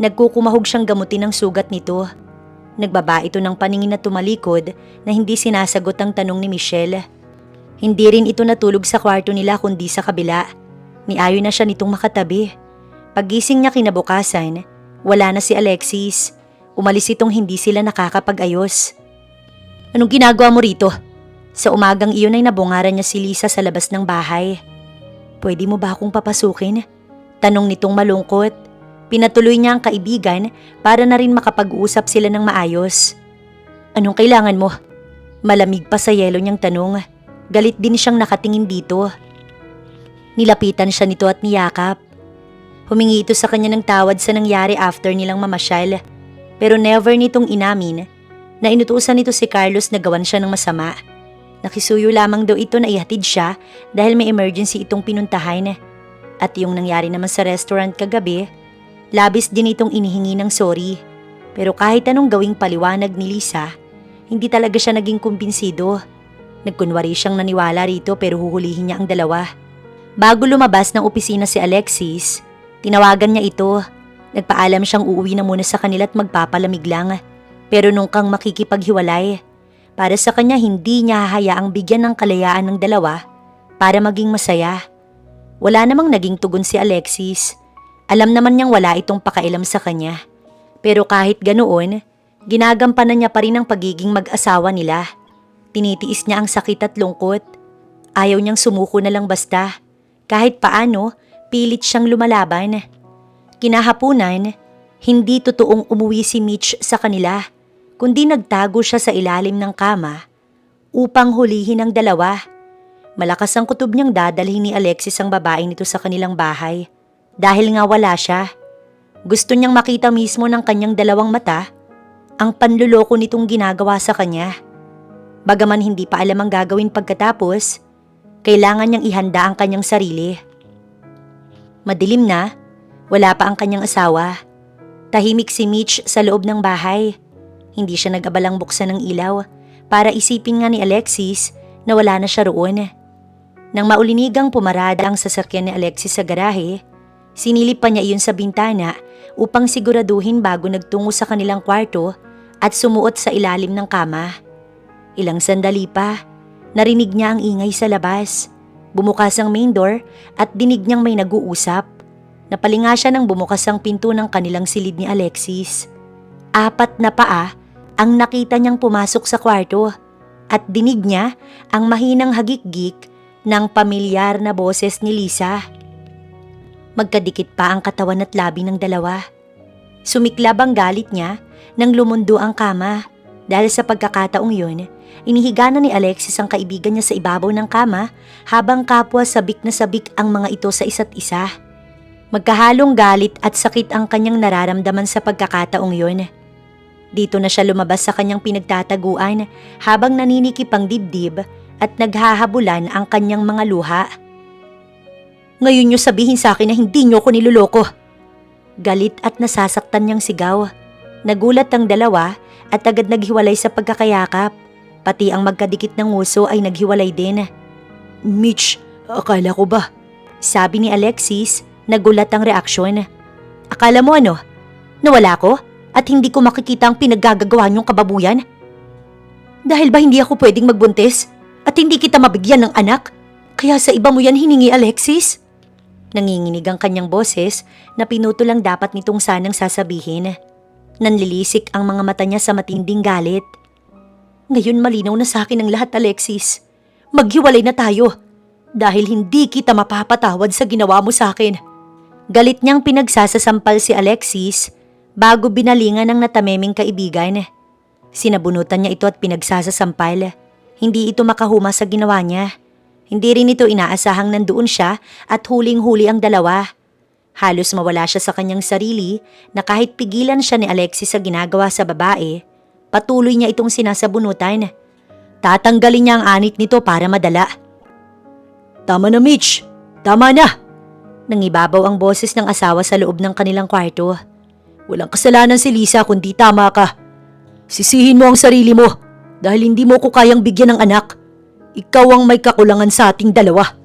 nagkukumahog siyang gamutin ang sugat nito. Nagbaba ito ng paningin na tumalikod na hindi sinasagot ang tanong ni Michelle. Hindi rin ito natulog sa kwarto nila kundi sa kabila. Niayon na siya nitong makatabi. Paggising niya kinabukasan, wala na si Alexis. Umalis itong hindi sila nakakapag-ayos. Anong ginagawa mo rito? Sa umagang iyon ay nabungaran niya si Lisa sa labas ng bahay. Pwede mo ba akong papasukin? Tanong nitong malungkot. Pinatuloy niya ang kaibigan para na rin makapag-uusap sila ng maayos. Anong kailangan mo? Malamig pa sa yelo niyang tanong. Galit din siyang nakatingin dito. Nilapitan siya nito at niyakap. Humingi ito sa kanya ng tawad sa nangyari after nilang mamasyal. Pero never nitong inamin na inutusan nito si Carlos na gawan siya ng masama. Nakisuyo lamang daw ito na ihatid siya dahil may emergency itong pinuntahan. At yung nangyari naman sa restaurant kagabi, labis din itong inihingi ng sorry. Pero kahit anong gawing paliwanag ni Lisa, hindi talaga siya naging kumbinsido. Nagkunwari siyang naniwala rito pero huhulihin niya ang dalawa. Bago lumabas ng opisina si Alexis, tinawagan niya ito. Nagpaalam siyang uuwi na muna sa kanila at magpapalamig lang. Pero nung kang makikipaghiwalay, para sa kanya hindi niya hahayaang bigyan ng kalayaan ng dalawa para maging masaya. Wala namang naging tugon si Alexis. Alam naman niyang wala itong pakailam sa kanya. Pero kahit ganoon, ginagampanan niya pa rin ang pagiging mag-asawa nila. Tinitiis niya ang sakit at lungkot. Ayaw niyang sumuko na lang basta. Kahit paano, pilit siyang lumalaban. Kinahapunan, hindi totoong umuwi si Mitch sa kanila, kundi nagtago siya sa ilalim ng kama upang hulihin ang dalawa. Malakas ang kutob niyang dadalhin ni Alexis ang babae nito sa kanilang bahay. Dahil nga wala siya, gusto niyang makita mismo ng kanyang dalawang mata ang panluloko nitong ginagawa sa kanya. Bagaman hindi pa alam ang gagawin pagkatapos, kailangan niyang ihanda ang kanyang sarili. Madilim na, wala pa ang kanyang asawa. Tahimik si Mitch sa loob ng bahay. Hindi siya nag-abalang buksan ng ilaw para isipin nga ni Alexis na wala na siya roon. Nang maulinigang pumarada ang sasakyan ni Alexis sa garahe, sinilip pa niya iyon sa bintana upang siguraduhin bago nagtungo sa kanilang kwarto at sumuot sa ilalim ng kama. Ilang sandali pa, narinig niya ang ingay sa labas. Bumukas ang main door at dinig niyang may nag-uusap. Napalinga siya nang bumukas ang pinto ng kanilang silid ni Alexis. 4 na paa ang nakita niyang pumasok sa kwarto at dinig niya ang mahinang hagik-gik ng pamilyar na boses ni Lisa. Magkadikit pa ang katawan at labi ng dalawa. Sumiklab ang galit niya nang lumundo ang kama dahil sa pagkakataong yun Inihiga na ni Alexis ang kaibigan niya sa ibabaw ng kama habang kapwa sabik na sabik ang mga ito sa isa't isa. Magkahalong galit at sakit ang kanyang nararamdaman sa pagkakataong yun. Dito na siya lumabas sa kanyang pinagtataguan habang naninikip ang dibdib at naghahabulan ang kanyang mga luha. Ngayon niyo sabihin sa akin na hindi niyo ako niloloko. Galit at nasasaktan niyang sigaw. Nagulat ang dalawa at agad naghiwalay sa pagkakayakap. Pati ang magkadikit ng nguso ay naghiwalay din. Mitch, akala ko ba? Sabi ni Alexis, nagulat ang reaksyon. Akala mo ano? Nawala ko? At hindi ko makikita ang pinaggagawa niyong kababuyan? Dahil ba hindi ako pwedeng magbuntis? At hindi kita mabigyan ng anak? Kaya sa iba mo yan hiningi, Alexis? Nanginginig ang kanyang boses na pinuto lang dapat nitong sanang sasabihin. Nanlilisik ang mga mata niya sa matinding galit. Ngayon malinaw na sa akin ang lahat, Alexis. Maghiwalay na tayo. Dahil hindi kita mapapatawad sa ginawa mo sa akin. Galit niyang pinagsasasampal si Alexis bago binalingan ng natameming kaibigan. Sinabunutan niya ito at pinagsasasampal. Hindi ito makahuma sa ginawa niya. Hindi rin ito inaasahang nandoon siya at huling-huli ang dalawa. Halos mawala siya sa kanyang sarili na kahit pigilan siya ni Alexis sa ginagawa sa babae, patuloy niya itong sinasabunutan. Tatanggalin niya ang anit nito para madala. Tama na, Mitch. Tama na. Nangibabaw ang boses ng asawa sa loob ng kanilang kwarto. Walang kasalanan si Lisa kundi tama ka. Sisihin mo ang sarili mo dahil hindi mo ko kayang bigyan ng anak. Ikaw ang may kakulangan sa ating dalawa.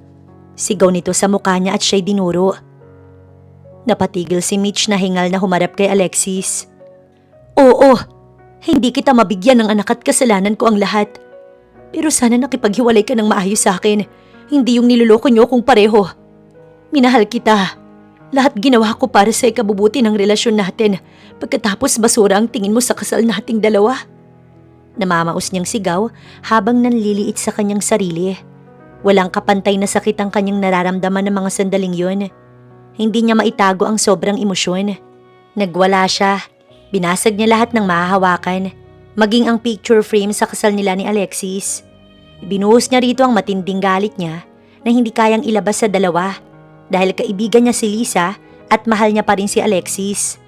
Sigaw nito sa mukha niya at siya'y dinuro. Napatigil si Mitch na hingal na humarap kay Alexis. Oo, hindi kita mabigyan ng anak at kasalanan ko ang lahat. Pero sana nakipaghiwalay ka ng maayos sa akin. Hindi yung niloloko niyo kung pareho. Minahal kita. Lahat ginawa ko para sa ikabubuti ng relasyon natin. Pagkatapos basura ang tingin mo sa kasal nating dalawa. Namamaos niyang sigaw habang nanliliit sa kanyang sarili. Walang kapantay na sakit ang kanyang nararamdaman ng mga sandaling yun. Hindi niya maitago ang sobrang emosyon. Nagwala siya. Binasag niya lahat ng mahahawakan. Maging ang picture frame sa kasal nila ni Alexis. Binuhos niya rito ang matinding galit niya na hindi kayang ilabas sa dalawa. Dahil kaibigan niya si Lisa at mahal niya pa rin si Alexis.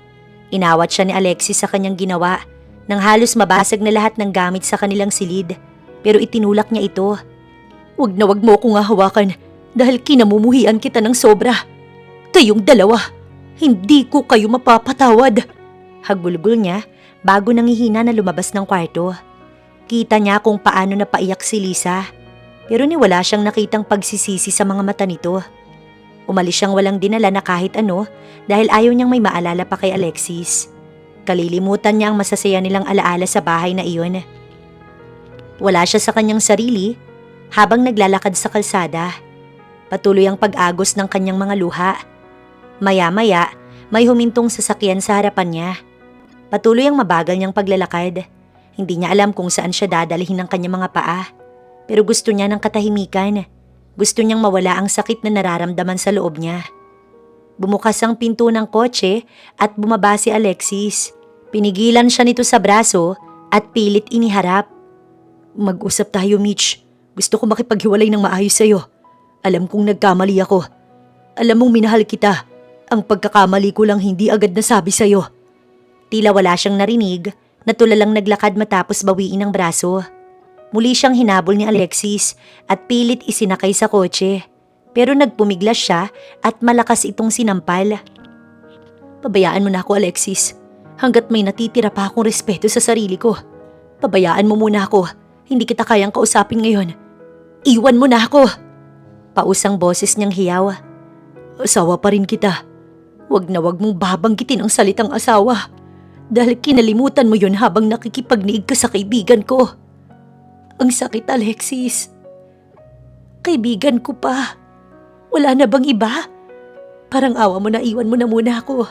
Inawat siya ni Alexis sa kanyang ginawa nang halos mabasag na lahat ng gamit sa kanilang silid. Pero itinulak niya ito. Wag na wag mo akong hahawakan dahil kinamumuhian kita ng sobra. Kayong dalawa, hindi ko kayo mapapatawad. Hagbulbul niya bago nangihina na lumabas ng kwarto. Kita niya kung paano napaiyak si Lisa. Pero wala siyang nakitang pagsisisi sa mga mata nito. Umalis siyang walang dinala na kahit ano dahil ayaw niyang may maalala pa kay Alexis. Kalilimutan niya ang masasaya nilang alaala sa bahay na iyon. Wala siya sa kanyang sarili habang naglalakad sa kalsada. Patuloy ang pag-agos ng kanyang mga luha. Maya-maya, may humintong sasakyan sa harapan niya. Patuloy ang mabagal niyang paglalakad. Hindi niya alam kung saan siya dadalhin ng kanyang mga paa. Pero gusto niya ng katahimikan. Gusto niyang mawala ang sakit na nararamdaman sa loob niya. Bumukas ang pinto ng kotse at bumaba si Alexis. Pinigilan siya nito sa braso at pilit iniharap. Mag-usap tayo, Mitch. Gusto ko makipaghiwalay ng maayos sa'yo. Alam kong nagkamali ako. Alam mong minahal kita. Ang pagkakamali ko lang hindi agad nasabi sa'yo. Tila wala siyang narinig na tulalang naglakad matapos bawiin ang braso. Muli siyang hinabol ni Alexis at pilit isinakay sa kotse. Pero nagpumiglas siya at malakas itong sinampal. Pabayaan mo na ako, Alexis. Hanggat may natitira pa akong respeto sa sarili ko. Pabayaan mo muna ako. Hindi kita kayang kausapin ngayon. Iwan mo na ako. Pausang boses niyang hiyaw. Asawa pa rin kita. Wag na wag mong babanggitin ang salitang asawa. Dahil kinalimutan mo yun habang nakikipagniig ka sa kaibigan ko. Ang sakit, Alexis. Kaibigan ko pa. Wala na bang iba? Parang awa mo na iwan mo na muna ako.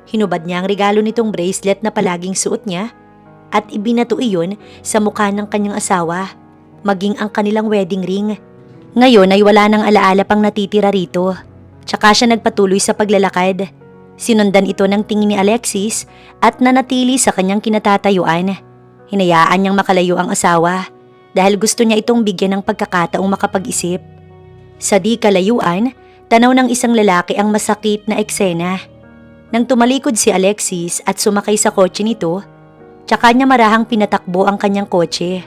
Hinubad niya ang regalo nitong bracelet na palaging suot niya at ibinato iyon sa mukha ng kanyang asawa, maging ang kanilang wedding ring. Ngayon ay wala nang alaala pang natitira rito. Tsaka siya nagpatuloy sa paglalakad. Sinundan ito ng tingin ni Alexis at nanatili sa kanyang kinatatayuan. Hinayaan niyang makalayo ang asawa. dahil gusto niya itong bigyan ng pagkakataong makapag-isip. Sa di kalayuan, tanaw ng isang lalaki ang masakit na eksena. Nang tumalikod si Alexis at sumakay sa kotse nito, tsaka niya marahang pinatakbo ang kanyang kotse.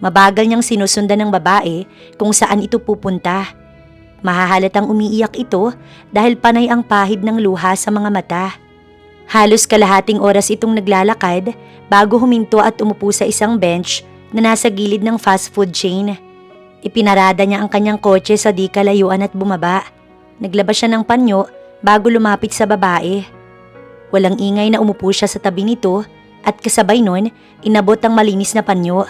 Mabagal niyang sinusundan ng babae kung saan ito pupunta. Mahahalatang umiiyak ito dahil panay ang pahid ng luha sa mga mata. Halos kalahating oras itong naglalakad bago huminto at umupo sa isang bench na nasa gilid ng fast food chain. Ipinarada niya ang kanyang kotse sa di kalayuan at bumaba. Naglabas siya ng panyo bago lumapit sa babae. Walang ingay na umupo siya sa tabi nito at kasabay nun, inabot ang malinis na panyo.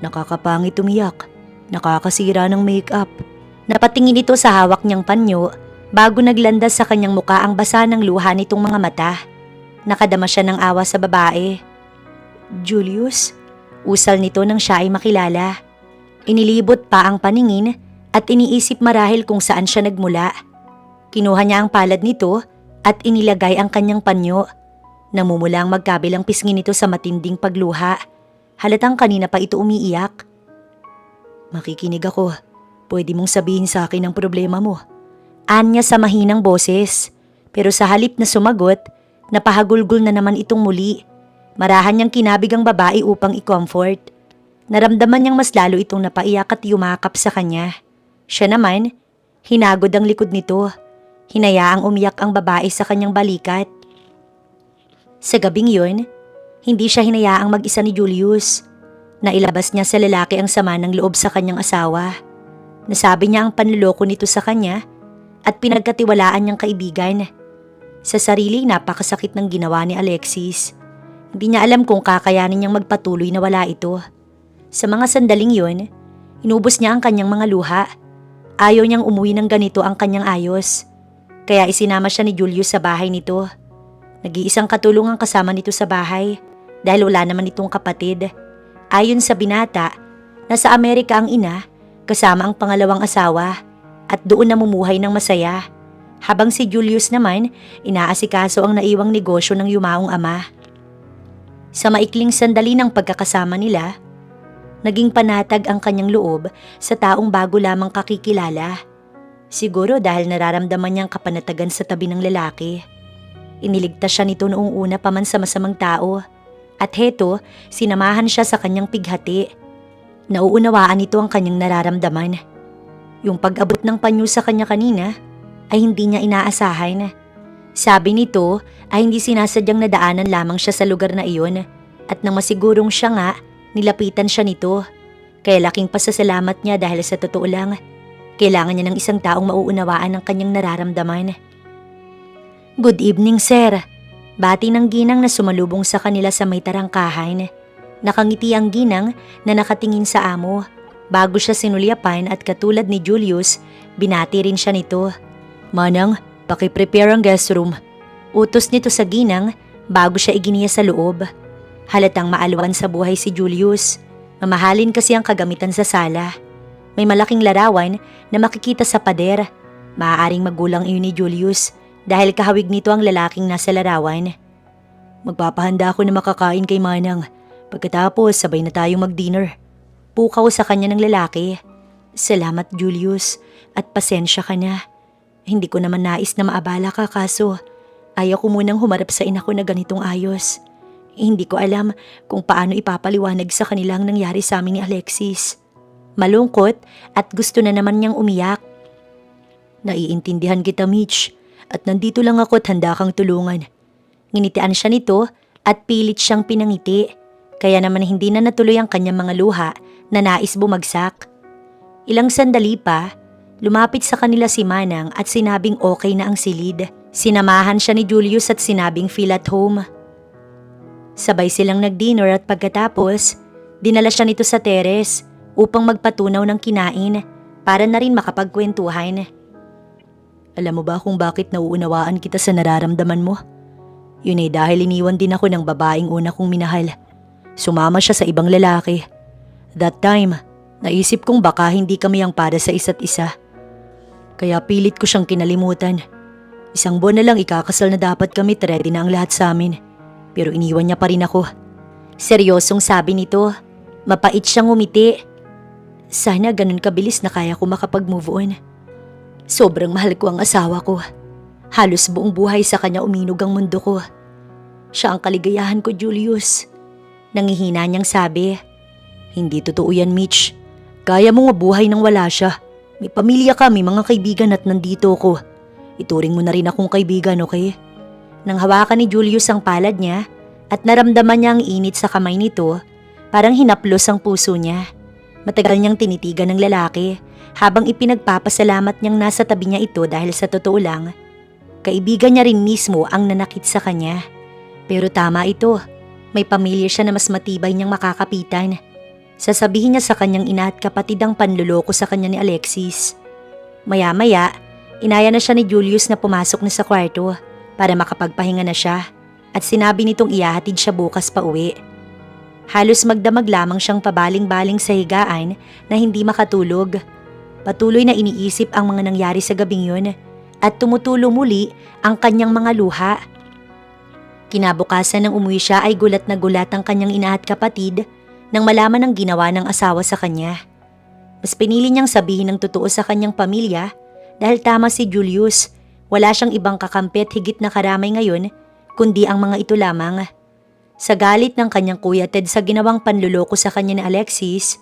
Nakakapangit umiyak. Nakakasira ng makeup. Napatingin ito sa hawak niyang panyo bago naglandas sa kanyang muka ang basa ng luha nitong mga mata. Nakadama siya ng awa sa babae. Julius? Usal nito nang siya ay makilala. Inilibot pa ang paningin at iniisip marahil kung saan siya nagmula. Kinuha niya ang palad nito at inilagay ang kanyang panyo. Namumula ang magkabilang pisngi nito sa matinding pagluha. Halatang kanina pa ito umiiyak. Makikinig ako. Pwede mong sabihin sa akin ang problema mo. Anya sa mahinang boses. Pero sa halip na sumagot, napahagulgol na naman itong muli. Marahan niyang kinabig ang babae upang i-comfort. Naramdaman niyang mas lalo itong napaiyak at yumakap sa kanya. Siya naman, hinagod ang likod nito. Hinayaang umiyak ang babae sa kanyang balikat. Sa gabing yun, hindi siya hinayaang mag-isa ni Julius. Nailabas niya sa lalaki ang sama ng loob sa kanyang asawa. Nasabi niya ang panluloko nito sa kanya at pinagkatiwalaan niyang kaibigan. Sa sarili, napakasakit ng ginawa ni Alexis. Hindi niya alam kung kakayanin niyang magpatuloy na wala ito. Sa mga sandaling yun, inubos niya ang kanyang mga luha. Ayaw niyang umuwi ng ganito ang kanyang ayos. Kaya isinama siya ni Julius sa bahay nito. Nag-iisang katulong ang kasama nito sa bahay dahil wala naman itong kapatid. Ayon sa binata, nasa Amerika ang ina kasama ang pangalawang asawa at doon namumuhay ng masaya. Habang si Julius naman, inaasikaso ang naiwang negosyo ng yumaong ama. Sa maikling sandali ng pagkakasama nila, naging panatag ang kanyang loob sa taong bago lamang kakikilala. Siguro dahil nararamdaman niyang kapanatagan sa tabi ng lalaki. Iniligtas siya nito noong una pa man sa masamang tao. At heto, sinamahan siya sa kanyang pighati. Nauunawaan nito ang kanyang nararamdaman. Yung pag-abot ng panyo sa kanya kanina ay hindi niya inaasahan. Sabi nito ay hindi sinasadyang nadaanan lamang siya sa lugar na iyon at nang masigurong siya nga, nilapitan siya nito. Kaya laking pasasalamat niya dahil sa totoo lang, kailangan niya ng isang taong mauunawaan ang kanyang nararamdaman. Good evening, sir. Bati ng ginang na sumalubong sa kanila sa may tarangkahan. Nakangiti ang ginang na nakatingin sa amo. Bago siya sinulyapan at katulad ni Julius, binati rin siya nito. Manang, paki-prepare ang guest room. Utos nito sa ginang bago siya iginiya sa loob. Halatang maalwan sa buhay si Julius. Mamahalin kasi ang kagamitan sa sala. May malaking larawan na makikita sa pader. Maaaring magulang iyon ni Julius dahil kahawig nito ang lalaking nasa larawan. Magpapahanda ako na makakain kay Manang. Pagkatapos, sabay na tayong mag-dinner. Pukaw sa kanya ng lalaki. Salamat, Julius, at pasensya ka na. Hindi ko naman nais na maabala ka kaso ayaw ko munang humarap sa ina ko na ganitong ayos. Hindi ko alam kung paano ipapaliwanag sa kanila ang nangyari sa amin ni Alexis. Malungkot at gusto na naman niyang umiyak. Naiintindihan kita, Mitch, at nandito lang ako at handa kang tulungan. Nginitian siya nito at pilit siyang pinangiti. Kaya naman hindi na natuloy ang kanyang mga luha na nais bumagsak. Ilang sandali pa, lumapit sa kanila si Manang at sinabing okay na ang silid. Sinamahan siya ni Julius at sinabing feel at home. Sabay silang nag-dinner at pagkatapos, dinala siya nito sa teres upang magpatunaw ng kinain para na rin makapagkwentuhan. Alam mo ba kung bakit nauunawaan kita sa nararamdaman mo? Yun ay dahil iniwan din ako ng babaeng una kong minahal. Sumama siya sa ibang lalaki. That time, naisip kong baka hindi kami ang para sa isa't isa. Kaya pilit ko siyang kinalimutan. Isang buwan na lang ikakasal na dapat kami, ready na ang lahat sa amin. Pero iniwan niya pa rin ako. Seryosong sabi nito. Mapait siyang ngumiti. Sana ganun kabilis na kaya ko makapag-move on. Sobrang mahal ko ang asawa ko. Halos buong buhay sa kanya uminog ang mundo ko. Siya ang kaligayahan ko, Julius. Nangihina niyang sabi. Hindi totoo yan, Mitch. Kaya mo mabuhay nang wala siya. May pamilya ka, may mga kaibigan at nandito ko. Ituring mo na rin akong kaibigan, okay? Nang hawakan ni Julius ang palad niya at naramdaman niya ang init sa kamay nito, parang hinaplos ang puso niya. Matagal niyang tinitigan ng lalaki habang ipinagpapasalamat niyang nasa tabi niya ito dahil sa totoo lang, kaibigan niya rin mismo ang nanakit sa kanya. Pero tama ito, may pamilya siya na mas matibay niyang makakapitan. Sasabihin niya sa kanyang ina at kapatid ang panluloko sa kanya ni Alexis. Maya-maya, inaya na siya ni Julius na pumasok na sa kwarto para makapagpahinga na siya at sinabi nitong ihahatid siya bukas pa uwi. Halos magdamag lamang siyang pabaling-baling sa higaan na hindi makatulog. Patuloy na iniisip ang mga nangyari sa gabing yun at tumutulo muli ang kanyang mga luha. Kinabukasan nang umuwi siya ay gulat na gulat ang kanyang ina at kapatid nang malaman ang ginawa ng asawa sa kanya. Mas pinili niyang sabihin ng totoo sa kanyang pamilya dahil tama si Julius, wala siyang ibang kakampi at higit na karamay ngayon kundi ang mga ito lamang. Sa galit ng kanyang kuya Ted sa ginawang panluloko sa kanya ni Alexis,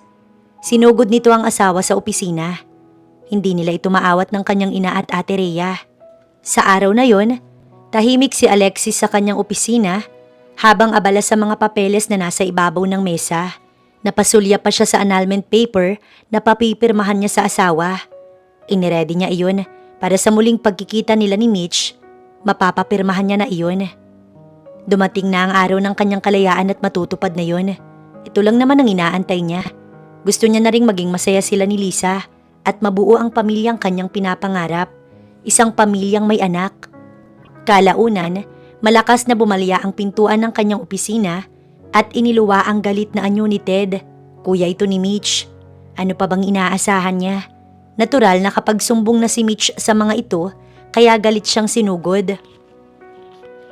sinugod nito ang asawa sa opisina. Hindi nila ito maawat ng kanyang ina at ate Rhea. Sa araw na yon, tahimik si Alexis sa kanyang opisina habang abala sa mga papeles na nasa ibabaw ng mesa. Napasulya pa siya sa annulment paper na papipirmahan niya sa asawa. Iniredy niya iyon para sa muling pagkikita nila ni Mitch, mapapapirmahan niya na iyon. Dumating na ang araw ng kanyang kalayaan at matutupad na yon. Ito lang naman ang inaantay niya. Gusto niya na ring maging masaya sila ni Lisa at mabuo ang pamilyang kanyang pinapangarap. Isang pamilyang may anak. Kalaunan, malakas na bumalya ang pintuan ng kanyang opisina at iniluwa ang galit na anyo ni Ted. Kuya ito ni Mitch. Ano pa bang inaasahan niya? Natural na kapag sumbong na si Mitch sa mga ito, kaya galit siyang sinugod.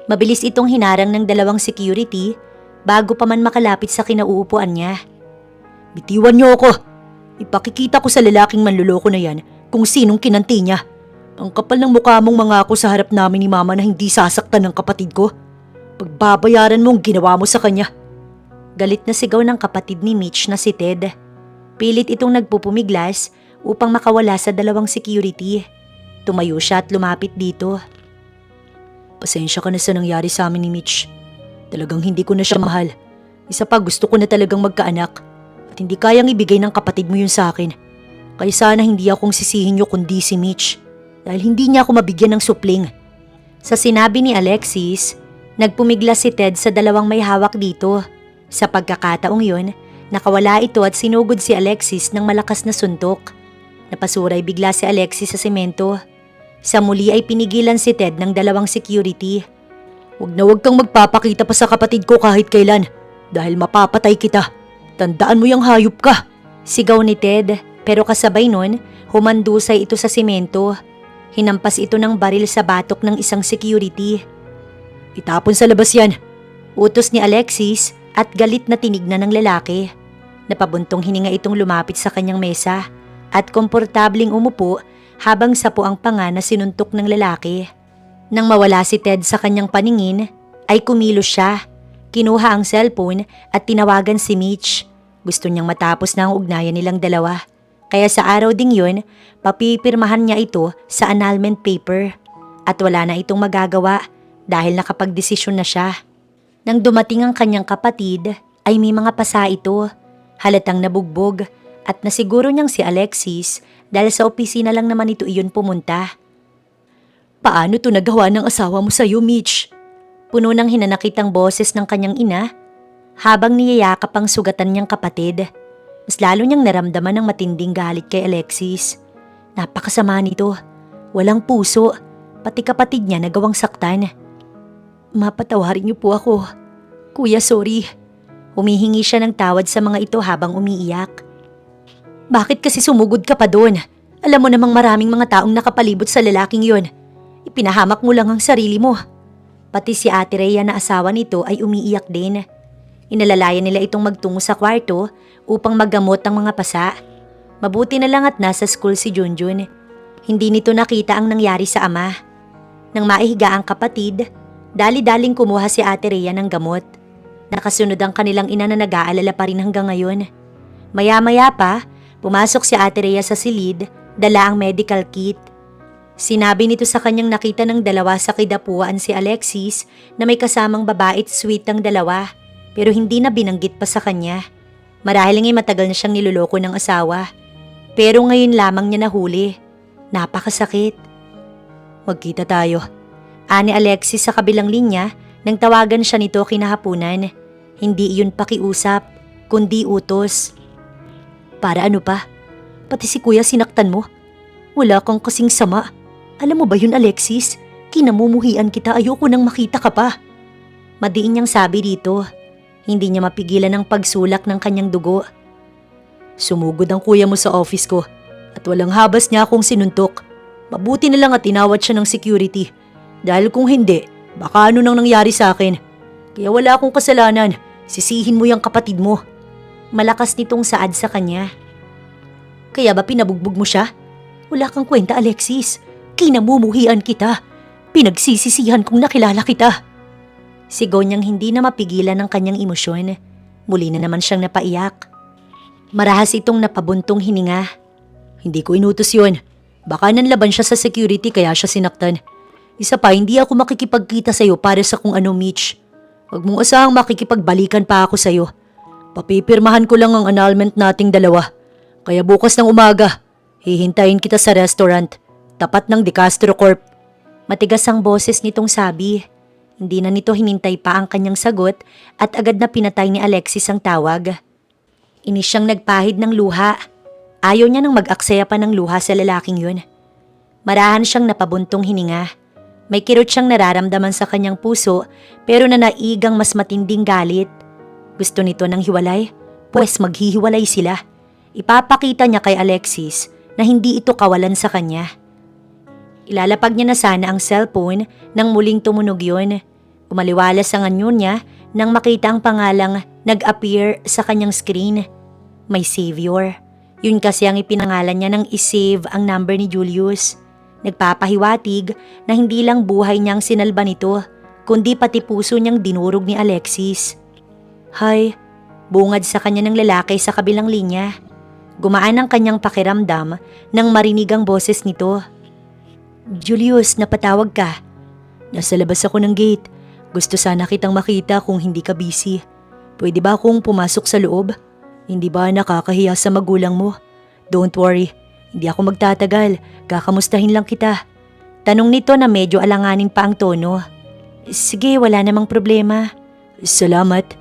Mabilis itong hinarang ng dalawang security bago pa man makalapit sa kinauupuan niya. Bitiwan niyo ako! Ipakikita ko sa lalaking manluloko na yan kung sinong kinanti niya. Ang kapal ng mukha mong mangako sa harap namin ni Mama na hindi sasaktan ng kapatid ko. Pagbabayaran mo ang ginawa mo sa kanya. Galit na sigaw ng kapatid ni Mitch na si Ted. Pilit itong nagpupumiglas upang makawala sa dalawang security. Tumayo siya at lumapit dito. Pasensya ka na sa nangyari sa amin ni Mitch. Talagang hindi ko na siya mahal. Isa pa, gusto ko na talagang magkaanak. At hindi kayang ibigay ng kapatid mo yun sa akin. Kaya sana hindi akong sisihin niyo kundi si Mitch. Dahil hindi niya ako mabigyan ng supling. Sa sinabi ni Alexis, nagpumiglas si Ted sa dalawang may hawak dito. Sa pagkakataong yun, nakawala ito at sinugod si Alexis ng malakas na suntok. Napasuray bigla si Alexis sa semento. Sa muli ay pinigilan si Ted ng dalawang security. Huwag kang magpapakita pa sa kapatid ko kahit kailan. Dahil mapapatay kita. Tandaan mo yung hayop ka. Sigaw ni Ted, pero kasabay nun, humandusay ito sa semento. Hinampas ito ng baril sa batok ng isang security. Itapon sa labas yan. Utos ni Alexis at galit na tinignan ng lalaki. Napabuntong hininga itong lumapit sa kanyang mesa at komportabling umupo habang sapo ang panga na sinuntok ng lalaki. Nang mawala si Ted sa kanyang paningin, ay kumilos siya. Kinuha ang cellphone at tinawagan si Mitch. Gusto niyang matapos na ang ugnayan nilang dalawa. Kaya sa araw ding yun, papipirmahan niya ito sa annulment paper. At wala na itong magagawa dahil nakapagdesisyon na siya. Nang dumating ang kanyang kapatid, ay may mga pasa ito. Halatang nabugbog at nasiguro niyang si Alexis dahil sa opisina lang naman ito iyon pumunta. Paano to nagawa ng asawa mo sa'yo, Mitch? Puno ng hinanakitang boses ng kanyang ina habang niyayakap ang sugatan niyang kapatid. Mas lalo niyang naramdaman ng matinding galit kay Alexis. Napakasama nito. Walang puso. Pati kapatid niya nagawang saktan. Mapatawarin niyo po ako. Kuya, sorry. Humihingi siya ng tawad sa mga ito habang umiiyak. Bakit kasi sumugod ka pa doon? Alam mo namang maraming mga taong nakapalibot sa lalaking yon. Ipinahamak mo lang ang sarili mo. Pati si Ate Rhea na asawa nito ay umiiyak din. Inalalayan nila itong magtungo sa kwarto upang maggamot ang mga pasa. Mabuti na lang at nasa school si Junjun. Hindi nito nakita ang nangyari sa ama. Nang maihiga ang kapatid, dali-daling kumuha si Ate Rhea ng gamot. Nakasunod ang kanilang ina na nag-aalala pa rin hanggang ngayon. Maya-maya pa, pumasok si Ate Rhea sa silid, dala ang medical kit. Sinabi nito sa kanyang nakita ng dalawa sa kidapuan si Alexis na may kasamang babait sweet ang dalawa, pero hindi na binanggit pa sa kanya. Marahil ngay matagal na siyang niloloko ng asawa. Pero ngayon lamang niya nahuli. Napakasakit. Magkita tayo. Ani Alexis sa kabilang linya nang tawagan siya nito kinahapunan. Hindi iyon pakiusap, kundi utos. Para ano pa? Pati si kuya sinaktan mo. Wala kang kasing sama. Alam mo ba yun, Alexis? Kinamumuhian kita, ayoko nang makita ka pa. Madiin niyang sabi dito. Hindi niya mapigilan ang pagsulak ng kanyang dugo. Sumugod ang kuya mo sa office ko at walang habas niya akong sinuntok. Mabuti na lang at tinawad siya ng security. Dahil kung hindi, baka ano nang nangyari sa akin. Kaya wala akong kasalanan. Sisihin mo yung kapatid mo. Malakas nitong saad sa kanya. Kaya ba pinabugbog mo siya? Wala kang kwenta, Alexis. Kinamumuhian kita. Pinagsisisihan kong nakilala kita. Sigaw niyang hindi na mapigilan ang kanyang emosyon. Muli na naman siyang napaiyak. Marahas itong napabuntong hininga. Hindi ko inutos yun. Baka nanlaban siya sa security kaya siya sinaktan. Isa pa, hindi ako makikipagkita sa'yo para sa kung ano, Mitch. Huwag mong asahang makikipagbalikan pa ako sa'yo. Papipirmahan ko lang ang annulment nating dalawa. Kaya bukas ng umaga, hihintayin kita sa restaurant, tapat ng De Castro Corp. Matigas ang boses nitong sabi. Hindi na nito hinintay pa ang kanyang sagot at agad na pinatay ni Alexis ang tawag. Inis siyang nagpahid ng luha. Ayaw niya nang mag-aksaya pa ng luha sa lalaking yun. Marahan siyang napabuntong hininga. May kirot siyang nararamdaman sa kanyang puso pero nanaigang mas matinding galit. Gusto nito ng hiwalay? Pues maghihiwalay sila. Ipapakita niya kay Alexis na hindi ito kawalan sa kanya. Ilalapag niya na sana ang cellphone nang muling tumunog yun. Umaliwalas ang anyo niya nang makita ang pangalang nag-appear sa kanyang screen. May savior. Yun kasi ang ipinangalan niya nang isave ang number ni Julius. Nagpapahiwatig na hindi lang buhay niyang sinalba nito, kundi pati puso niyang dinurog ni Alexis. Hay, bungad sa kanya ng lalaki sa kabilang linya. Gumaan ang kanyang pakiramdam nang marinig ang boses nito. Julius, napatawag ka. Nasa labas ako ng gate. Gusto sana kitang makita kung hindi ka busy. Pwede ba akong pumasok sa loob? Hindi ba nakakahiya sa magulang mo? Don't worry, hindi ako magtatagal. Kakamustahin lang kita. Tanong nito na medyo alanganin pa ang tono. Sige, wala namang problema. Salamat.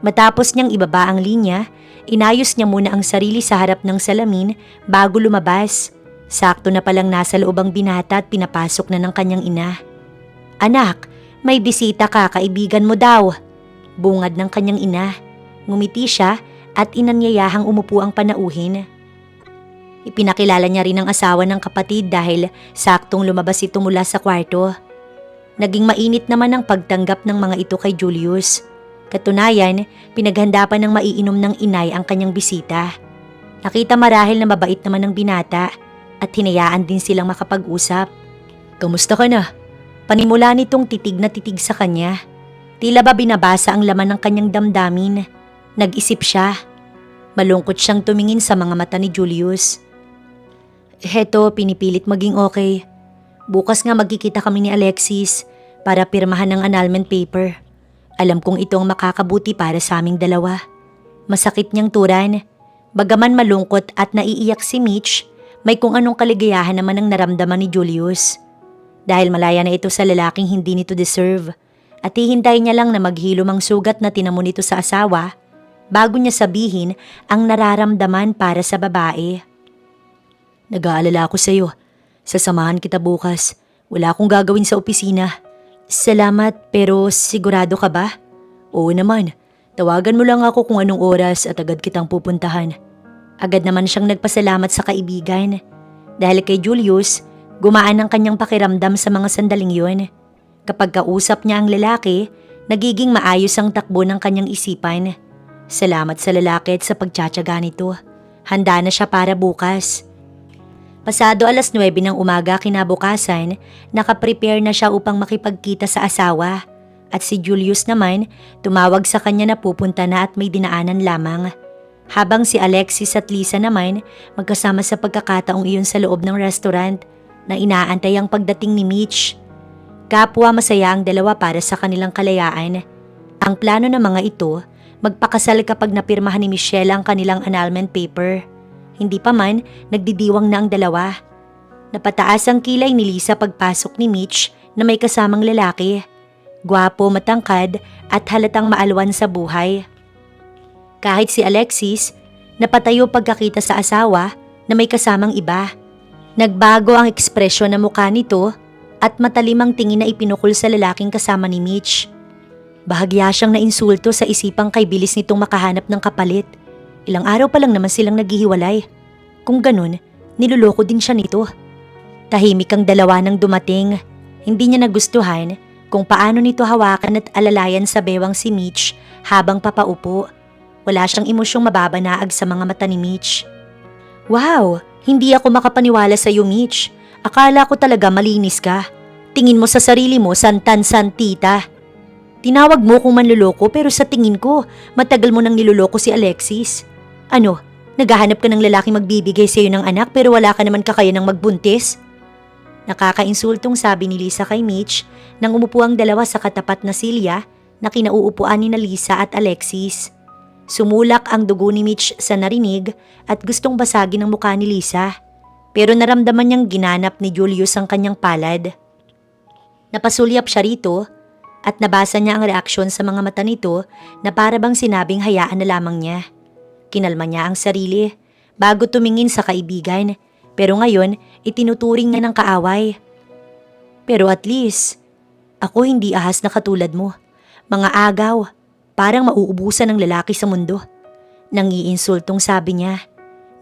Matapos niyang ibaba ang linya, inayos niya muna ang sarili sa harap ng salamin bago lumabas. Sakto na palang nasa loob ang binata at pinapasok na ng kanyang ina. Anak, may bisita ka, kaibigan mo daw. Bungad ng kanyang ina. Ngumiti siya at inanyayahang umupo ang panauhin. Ipinakilala niya rin ang asawa ng kapatid dahil saktong lumabas ito mula sa kwarto. Naging mainit naman ang pagtanggap ng mga ito kay Julius. Katunayan, pinaghanda pa ng maiinom ng inay ang kanyang bisita. Nakita marahil na mabait naman ng binata at hinayaan din silang makapag-usap. Kamusta ka na? Panimula nitong titig na titig sa kanya. Tila ba binabasa ang laman ng kanyang damdamin. Nag-isip siya. Malungkot siyang tumingin sa mga mata ni Julius. Heto, pinipilit maging okay. Bukas nga magkikita kami ni Alexis para pirmahan ng annulment paper. Alam kong ito ang makakabuti para sa aming dalawa. Masakit niyang turan. Bagaman malungkot at naiiyak si Mitch, may kung anong kaligayahan naman ang naramdaman ni Julius. Dahil malaya na ito sa lalaking hindi nito deserve at hihintay niya lang na maghilom ang sugat na tinamo nito sa asawa bago niya sabihin ang nararamdaman para sa babae. Nag-aalala ako sa iyo. Sasamahan kita bukas. Wala akong gagawin sa opisina. Salamat, pero sigurado ka ba? Oo naman. Tawagan mo lang ako kung anong oras at agad kitang pupuntahan. Agad naman siyang nagpasalamat sa kaibigan. Dahil kay Julius, gumaan ang kanyang pakiramdam sa mga sandaling yun. Kapag kausap niya ang lalaki, Nagiging maayos ang takbo ng kanyang isipan. Salamat sa lalaki at sa pagtsatsaga nito. Handa na siya para bukas. Pasado 9:00 ng umaga kinabukasan, nakaprepare na siya upang makipagkita sa asawa. At si Julius naman, tumawag sa kanya na pupunta na at may dinaanan lamang. Habang si Alexis at Lisa naman, magkasama sa pagkakataong iyon sa loob ng restaurant na inaantay ang pagdating ni Mitch. Kapwa masaya ang dalawa para sa kanilang kalayaan. Ang plano ng mga ito, magpakasal kapag napirmahan ni Michelle ang kanilang annulment paper. Hindi pa man, nagdidiwang na ang dalawa. Napataas ang kilay ni Lisa pagpasok ni Mitch na may kasamang lalaki. Gwapo, matangkad at halatang maalwan sa buhay. Kahit si Alexis, napatayo pagkakita sa asawa na may kasamang iba. Nagbago ang ekspresyon ng mukha nito at matalimang tingin na ipinukol sa lalaking kasama ni Mitch. Bahagya siyang nainsulto sa isipang kay bilis nitong makahanap ng kapalit. Ilang araw pa lang naman silang naghihiwalay. Kung ganun, niluloko din siya nito. Tahimik ang dalawa nang dumating. Hindi niya nagustuhan kung paano nito hawakan at alalayan sa bewang si Mitch habang papaupo. Wala siyang emosyong mababanaag sa mga mata ni Mitch. Wow, hindi ako makapaniwala sa iyo, Mitch. Akala ko talaga malinis ka. Tingin mo sa sarili mo santan-santita. Tinawag mo kung manluloko pero sa tingin ko, matagal mo nang niluloko si Alexis. Ano, naghahanap ka ng lalaking magbibigay sa iyo ng anak pero wala ka naman kakayanang magbuntis? Nakakainsultong sabi ni Lisa kay Mitch nang umupo ang dalawa sa katapat na silya na kinauupuan ni Lisa at Alexis. Sumulak ang dugo ni Mitch sa narinig at gustong basagin ang mukha ni Lisa. Pero naramdaman niyang ginanap ni Julius ang kanyang palad. Napasulyap siya rito at nabasa niya ang reaksyon sa mga mata nito na para bang sinabing hayaan na lamang niya. Kinalma niya ang sarili bago tumingin sa kaibigan pero ngayon itinuturing niya ng kaaway. Pero at least, ako hindi ahas na katulad mo. Mga agaw, parang mauubusan ng lalaki sa mundo. Nangiinsultong sabi niya.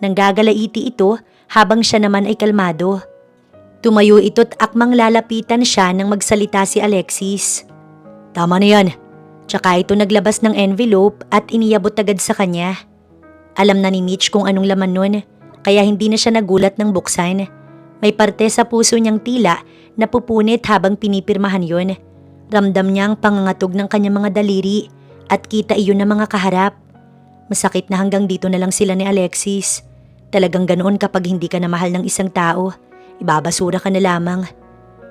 Nanggagalaiti ito habang siya naman ay kalmado. Tumayo ito't akmang lalapitan siya nang magsalita si Alexis. Tama na yan. Tsaka ito naglabas ng envelope at iniyabot agad sa kanya. Alam na ni Mitch kung anong laman nun, kaya hindi na siya nagulat ng buksan. May parte sa puso niyang tila na pupunit habang pinipirmahan yun. Ramdam niya ang pangangatog ng kanyang mga daliri at kita iyon ng mga kaharap. Masakit na hanggang dito na lang sila ni Alexis. Talagang ganoon kapag hindi ka na mahal ng isang tao. Ibabasura ka na lamang.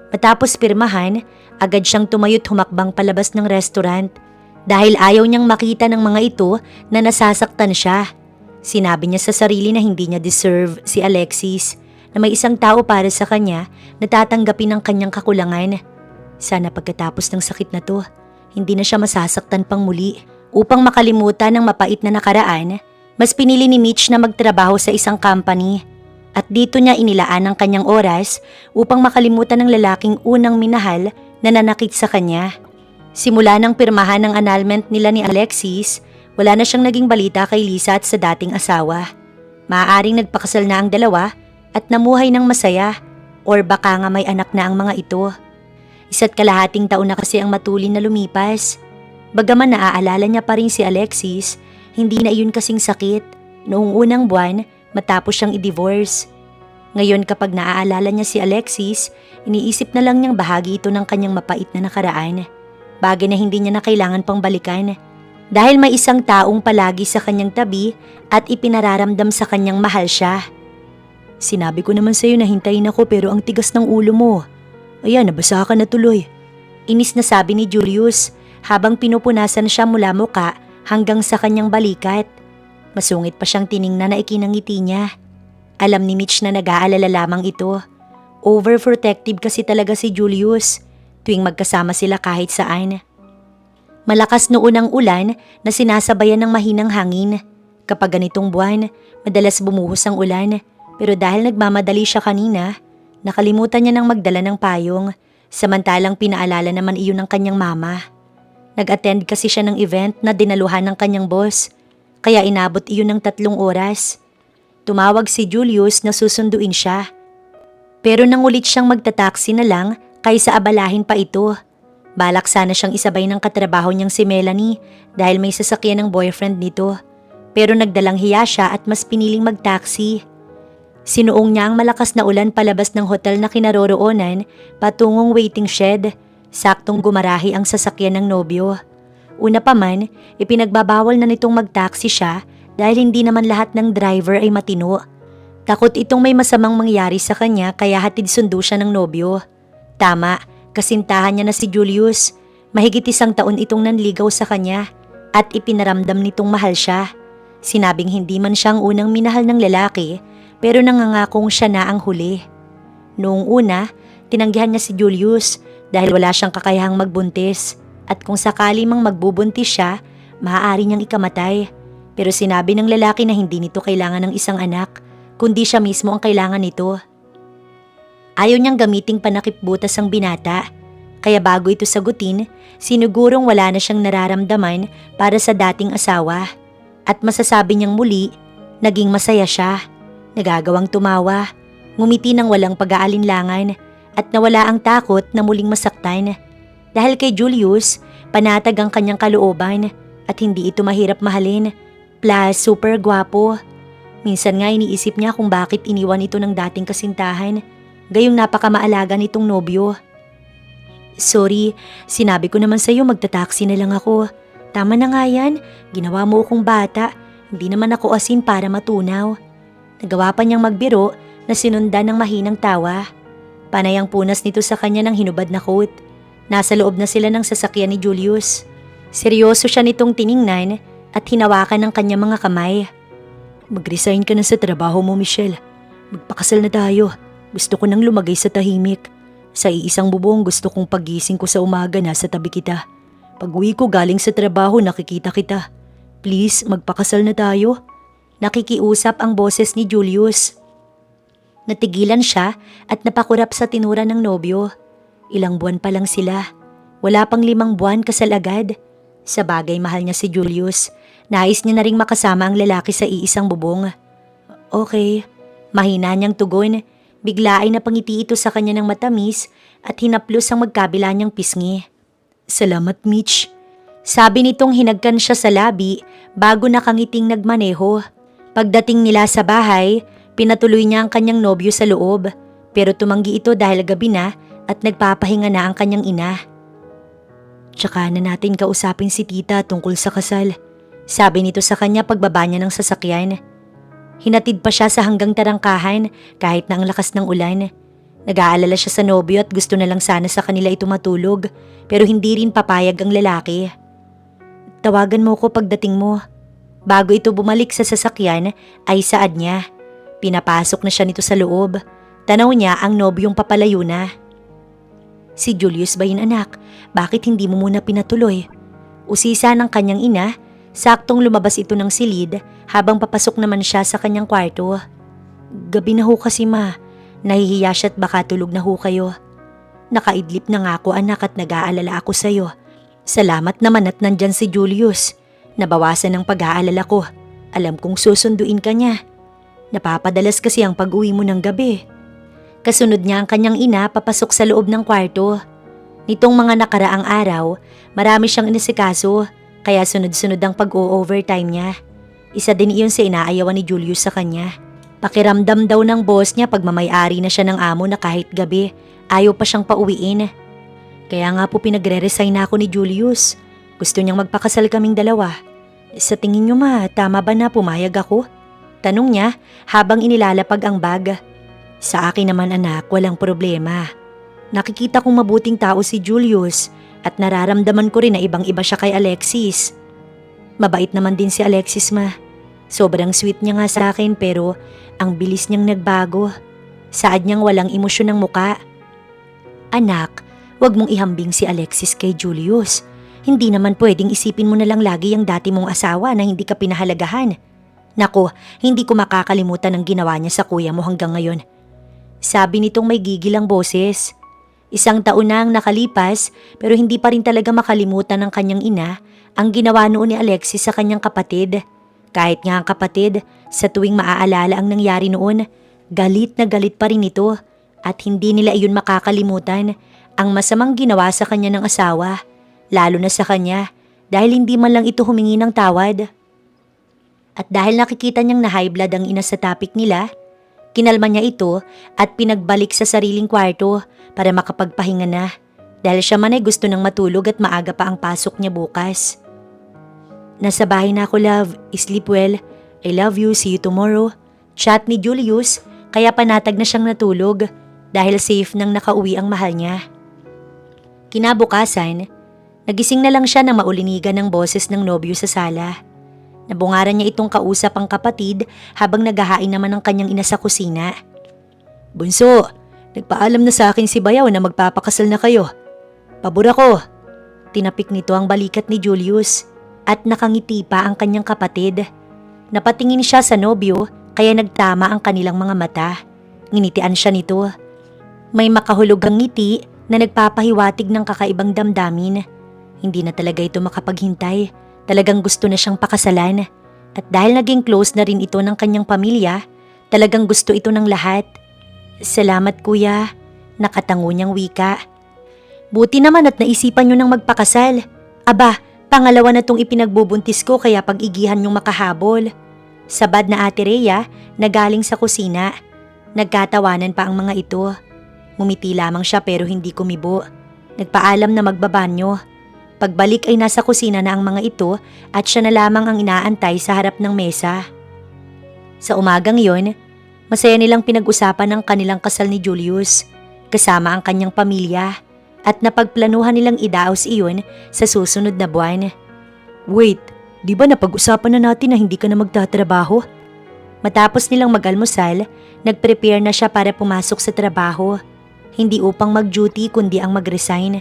Matapos pirmahan, agad siyang tumayo't humakbang palabas ng restaurant dahil ayaw niyang makita ng mga ito na nasasaktan siya. Sinabi niya sa sarili na hindi niya deserve si Alexis, na may isang tao para sa kanya na tatanggapin ang kanyang kakulangan. Sana pagkatapos ng sakit na to, hindi na siya masasaktan pang muli. Upang makalimutan ng mapait na nakaraan, mas pinili ni Mitch na magtrabaho sa isang company. At dito niya inilaan ang kanyang oras upang makalimutan ng lalaking unang minahal na nanakit sa kanya. Simula ng pirmahan ng annulment nila ni Alexis, wala na siyang naging balita kay Lisa at sa dating asawa. Maaaring nagpakasal na ang dalawa at namuhay ng masaya or baka nga may anak na ang mga ito. 1.5 taon na kasi ang matulin na lumipas. Bagaman naaalala niya pa rin si Alexis, hindi na iyon kasing sakit noong unang buwan matapos siyang i-divorce. Ngayon kapag naaalala niya si Alexis, iniisip na lang niyang bahagi ito ng kanyang mapait na nakaraan. Bagay na hindi niya na kailangan pang balikan. Dahil may isang taong palagi sa kanyang tabi at ipinararamdam sa kanyang mahal siya. Sinabi ko naman sa'yo na hintayin ako pero ang tigas ng ulo mo. Ayan, nabasa ka na tuloy. Inis na sabi ni Julius habang pinupunasan siya mula muka hanggang sa kanyang balikat. Masungit pa siyang tiningnan na ikinangiti niya. Alam ni Mitch na nag-aalala lamang ito. Overprotective kasi talaga si Julius tuwing magkasama sila kahit saan. Malakas noon ang ulan na sinasabayan ng mahinang hangin. Kapag ganitong buwan, madalas bumuhos ang ulan. Pero dahil nagmamadali siya kanina, nakalimutan niya nang magdala ng payong. Samantalang pinaalala naman iyon ng kanyang mama. Nag-attend kasi siya ng event na dinaluhan ng kanyang boss. Kaya inabot iyon ng 3 oras. Tumawag si Julius na susunduin siya. Pero nangulit siyang magtataksi na lang kaysa abalahin pa ito. Balak sana siyang isabay ng katrabaho niyang si Melanie dahil may sasakyan ng boyfriend nito. Pero nagdalang hiya siya at mas piniling mag-taxi. Sinuong niya ang malakas na ulan palabas ng hotel na kinaroroonan patungong waiting shed. Saktong gumarahi ang sasakyan ng nobyo. Una pa man, ipinagbabawal na nitong mag-taxi siya dahil hindi naman lahat ng driver ay matino. Takot itong may masamang mangyari sa kanya kaya hatid sundo siya ng nobyo. Tama, kasintahan niya na si Julius. Mahigit 1 taon itong nanligaw sa kanya at ipinaramdam nitong mahal siya. Sinabing hindi man siyang unang minahal ng lalaki pero nangangakong siya na ang huli. Noong una, tinanggihan niya si Julius dahil wala siyang kakayahang magbuntis at kung sakali mang magbubuntis siya, maaari niyang ikamatay. Pero sinabi ng lalaki na hindi nito kailangan ng isang anak, kundi siya mismo ang kailangan nito. Ayaw niyang gamiting panakipbutas ang binata, kaya bago ito sagutin, sinugurong wala na siyang nararamdaman para sa dating asawa. At masasabi niyang muli, naging masaya siya, nagagawang tumawa, ngumiti ng walang pag-aalinlangan at nawala ang takot na muling masaktan. Dahil kay Julius, panatag ang kanyang kalooban at hindi ito mahirap mahalin, plus super gwapo. Minsan nga iniisip niya kung bakit iniwan ito ng dating kasintahan, gayong napakamaalaga nitong nobyo. Sorry, sinabi ko naman sa'yo magta-taxi na lang ako. Tama na nga yan, ginawa mo akong bata, hindi naman ako asin para matunaw. Nagawa pa niyang magbiro na sinundan ng mahinang tawa. Panay ang punas nito sa kanya ng hinubad na coat. Nasa loob na sila ng sasakyan ni Julius. Seryoso siya nitong tiningnan at hinawakan ng kanyang mga kamay. Mag-resign ka na sa trabaho mo, Michelle. Magpakasal na tayo. Gusto ko nang lumagay sa tahimik. Sa iisang bubong gusto kong pagising ko sa umaga nasa tabi kita. Pag uwi ko galing sa trabaho nakikita kita. Please, magpakasal na tayo. Nakikiusap ang boses ni Julius. Natigilan siya at napakurap sa tinura ng nobyo. Ilang buwan pa lang sila. Wala pang 5 buwan kasal agad. Sa bagay mahal niya si Julius. Nais niya na ring makasama ang lalaki sa iisang bubong. Okay. Mahina niyang tugon. Bigla ay napangiti ito sa kanya ng matamis at hinaplos ang magkabila niyang pisngi. Salamat, Mitch. Sabi nitong hinagkan siya sa labi bago nakangiting nagmaneho. Pagdating nila sa bahay, pinatuloy niya ang kanyang nobyo sa loob. Pero tumanggi ito dahil gabi na at nagpapahinga na ang kanyang ina. Tsaka na natin kausapin si tita tungkol sa kasal. Sabi nito sa kanya pagbaba niya ng sasakyan. Hinatid pa siya sa hanggang tarangkahan kahit na ang lakas ng ulan. Nag-aalala siya sa nobyo at gusto na lang sana sa kanila ito matulog pero hindi rin papayag ang lalaki. Tawagan mo ko pagdating mo. Bago ito bumalik sa sasakyan ay saad niya. Pinapasok na siya nito sa loob. Tanaw niya ang nobyong papalayo na. Si Julius ba yun anak? Bakit hindi mo muna pinatuloy? Usisa ng kanyang ina. Saktong lumabas ito ng silid habang papasok naman siya sa kanyang kwarto. Gabi na ho kasi ma. Nahihiya siya at baka tulog na ho kayo. Nakaidlip na nga ako anak at nag-aalala ako sa'yo. Salamat naman at nandyan si Julius. Nabawasan ang pag-aalala ko. Alam kong susunduin ka niya. Napapadalas kasi ang pag-uwi mo ng gabi. Kasunod niya ang kanyang ina papasok sa loob ng kwarto. Nitong mga nakaraang araw, marami siyang inisikaso. Kaya sunod-sunod ang pag-o-overtime niya. Isa din iyon sa inaayawan ni Julius sa kanya. Pakiramdam daw ng boss niya pag mamay-ari na siya ng amo na kahit gabi, ayaw pa siyang pauwiin. Kaya nga po pinagre-resign na ako ni Julius. Gusto niyang magpakasal kaming dalawa. Sa tingin niyo ma, tama ba na pumayag ako? Tanong niya habang inilalapag ang bag. Sa akin naman anak, walang problema. Nakikita kong mabuting tao si Julius. At nararamdaman ko rin na ibang-iba siya kay Alexis. Mabait naman din si Alexis ma. Sobrang sweet niya nga sa akin pero ang bilis niyang nagbago. Saad niyang walang emosyon ng muka. Anak, wag mong ihambing si Alexis kay Julius. Hindi naman pwedeng isipin mo na lang lagi ang dati mong asawa na hindi ka pinahalagahan. Nako, hindi ko makakalimutan ang ginawa niya sa kuya mo hanggang ngayon. Sabi nitong may gigil ang boses. 1 taon na ang nakalipas pero hindi pa rin talaga makalimutan ng kanyang ina ang ginawa noon ni Alexis sa kanyang kapatid. Kahit nga ang kapatid, sa tuwing maaalala ang nangyari noon, galit na galit pa rin ito at hindi nila iyon makakalimutan ang masamang ginawa sa kanya ng asawa, lalo na sa kanya dahil hindi man lang ito humingi ng tawad. At dahil nakikita niyang na high blood ang ina sa topic nila, kinalma niya ito at pinagbalik sa sariling kwarto para makapagpahinga na dahil siya man ay gusto ng matulog at maaga pa ang pasok niya bukas. Nasa bahay na ako, love. Sleep well. I love you. See you tomorrow. Chat ni Julius kaya panatag na siyang natulog dahil safe nang nakauwi ang mahal niya. Kinabukasan, nagising na lang siya nang maulinigan ng boses ng nobyo sa sala. Nabungaran niya itong kausap ang kapatid habang naghahain naman ang kanyang ina sa kusina. Bunso, nagpaalam na sa akin si Bayaw na magpapakasal na kayo. Pabor ako. Tinapik nito ang balikat ni Julius at nakangiti pa ang kanyang kapatid. Napatingin siya sa nobyo kaya nagtama ang kanilang mga mata. Nginitian siya nito. May makahulugang ngiti na nagpapahiwatig ng kakaibang damdamin. Hindi na talaga ito makapaghintay. Talagang gusto na siyang pakasalan. At dahil naging close na rin ito ng kanyang pamilya, talagang gusto ito ng lahat. Salamat kuya, nakatango niyang wika. Buti naman at naisipan niyo nang magpakasal. Aba, pangalawa na tong ipinagbubuntis ko kaya pag-igihan niyong makahabol. Sabad na Ate Rhea na galing sa kusina. Nagkatawanan pa ang mga ito. Ngumiti lamang siya pero hindi kumibo. Nagpaalam na magbabanyo. Pagbalik ay nasa kusina na ang mga ito at siya na lamang ang inaantay sa harap ng mesa. Sa umagang yon, masaya nilang pinag-usapan ang kanilang kasal ni Julius kasama ang kanyang pamilya at napagplanuhan nilang idaos iyon sa susunod na buwan. Wait, di ba napag-usapan na natin na hindi ka na magtatrabaho? Matapos nilang mag-almusal, nag-prepare na siya para pumasok sa trabaho. Hindi upang mag-duty kundi ang mag-resign.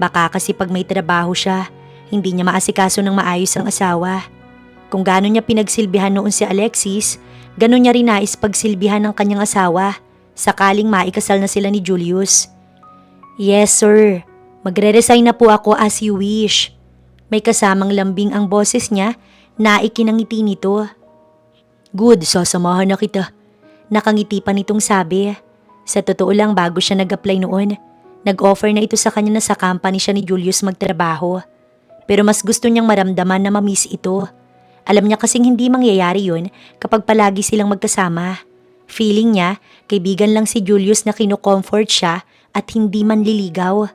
Baka kasi pag may trabaho siya, hindi niya maasikaso ng maayos ang asawa. Kung gaano niya pinagsilbihan noon si Alexis, ganon niya rin nais pagsilbihan ng kanyang asawa sakaling maikasal na sila ni Julius. Yes sir, magre-resign na po ako as you wish. May kasamang lambing ang boses niya na ikinangiti nito. Good, sasamahan na kita. Nakangiti pa nitong sabi. Sa totoo lang bago siya nag-apply noon, nag-offer na ito sa kanya na sa company siya ni Julius magtrabaho. Pero mas gusto niyang maramdaman na mamiss ito. Alam niya kasing hindi mangyayari yun kapag palagi silang magkasama. Feeling niya, kaibigan lang si Julius na kino-comfort siya at hindi man liligaw.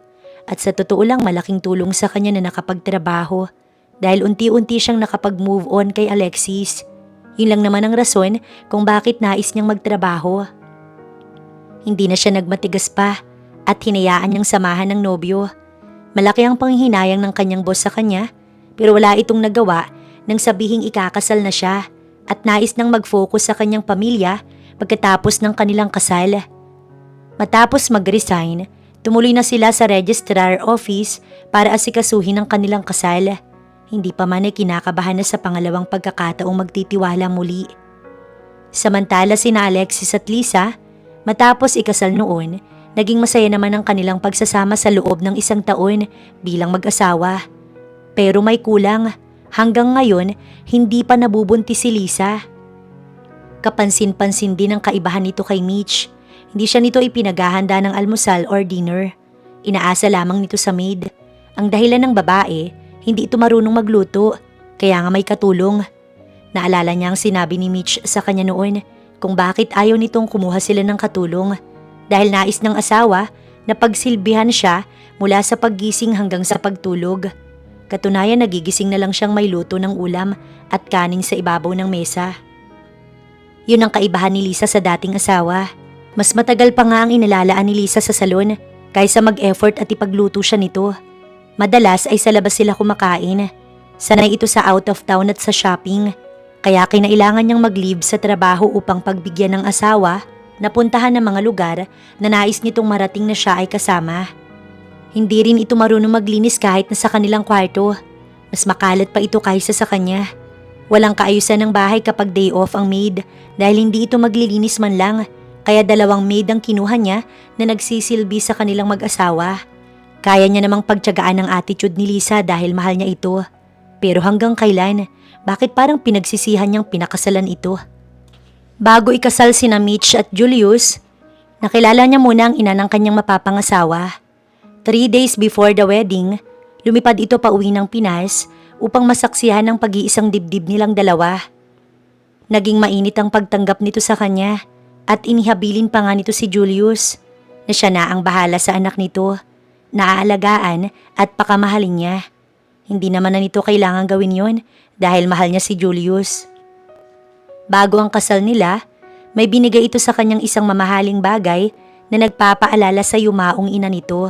At sa totoo lang malaking tulong sa kanya na nakapagtrabaho dahil unti-unti siyang nakapag-move on kay Alexis. Yun lang naman ang rason kung bakit nais niyang magtrabaho. Hindi na siya nagmatigas pa at hinayaan niyang samahan ng nobyo. Malaki ang panghihinayang ng kanyang boss sa kanya pero wala itong nagawa nang sabihing ikakasal na siya at nais nang mag-focus sa kanyang pamilya pagkatapos ng kanilang kasal. Matapos mag-resign, tumuloy na sila sa registrar office para asikasuhin ang kanilang kasal. Hindi pa man ay kinakabahan na sa pangalawang pagkakataong magtitiwala muli. Samantala sina Alexis at Lisa, matapos ikasal noon, naging masaya naman ang kanilang pagsasama sa loob ng 1 taon bilang mag-asawa. Pero may kulang, hanggang ngayon hindi pa nabubuntis si Lisa. Kapansin-pansin din ang kaibahan nito kay Mitch. Hindi siya nito ipinaghahanda ng almusal or dinner. Inaasa lamang nito sa maid. Ang dahilan ng babae, hindi ito marunong magluto, kaya nga may katulong. Naalala niya ang sinabi ni Mitch sa kanya noon kung bakit ayaw nitong kumuha sila ng katulong. Dahil nais ng asawa na pagsilbihan siya mula sa paggising hanggang sa pagtulog. Katunayan nagigising na lang siyang may luto ng ulam at kanin sa ibabaw ng mesa. Yun ang kaibahan ni Lisa sa dating asawa. Mas matagal pa nga ang inalalaan ni Lisa sa salon kaysa mag-effort at ipagluto siya nito. Madalas ay sa labas sila kumakain. Sanay ito sa out of town at sa shopping. Kaya kinailangan niyang mag-leave sa trabaho upang pagbigyan ng asawa napuntahan ng mga lugar na nais nitong marating na siya ay kasama. Hindi rin ito marunong maglinis kahit na sa kanilang kwarto. Mas makalat pa ito kaysa sa kanya. Walang kaayusan ng bahay kapag day off ang maid dahil hindi ito maglilinis man lang. Kaya 2 maid ang kinuha niya na nagsisilbi sa kanilang mag-asawa. Kaya niya namang pagtiyagaan ang attitude ni Lisa dahil mahal niya ito. Pero hanggang kailan, bakit parang pinagsisihan niyang pinakasalan ito? Bago ikasal sina Mitch at Julius, nakilala niya muna ang ina ng kanyang mapapangasawa. 3 days before the wedding, lumipad ito pa uwi ng Pinas upang masaksihan ang pag-iisang dibdib nilang dalawa. Naging mainit ang pagtanggap nito sa kanya at inihabilin pa nga nito si Julius na siya na ang bahala sa anak nito, naaalagaan at pakamahalin niya. Hindi naman na nito kailangan gawin yon dahil mahal niya si Julius. Bago ang kasal nila, may binigay ito sa kanyang isang mamahaling bagay na nagpapaalala sa yumaong ina nito.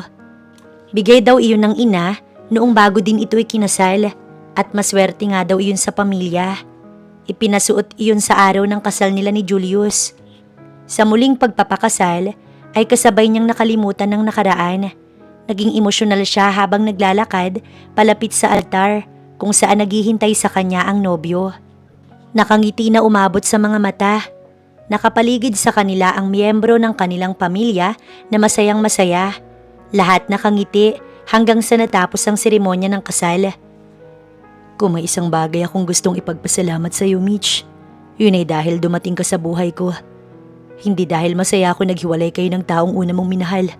Bigay daw iyon ng ina noong bago din ito ikinasal at maswerte nga daw iyon sa pamilya. Ipinasuot iyon sa araw ng kasal nila ni Julius. Sa muling pagpapakasal ay kasabay niyang nakalimutan ng nakaraan. Naging emosyonal siya habang naglalakad palapit sa altar kung saan naghihintay sa kanya ang nobyo. Nakangiti na umabot sa mga mata. Nakapaligid sa kanila ang miyembro ng kanilang pamilya na masayang masaya. Lahat nakangiti hanggang sa natapos ang seremonya ng kasal. Kung may isang bagay akong gustong ipagpasalamat sa iyo, Mitch, yun ay dahil dumating ka sa buhay ko. Hindi dahil masaya ako naghiwalay kayo ng taong una mong minahal,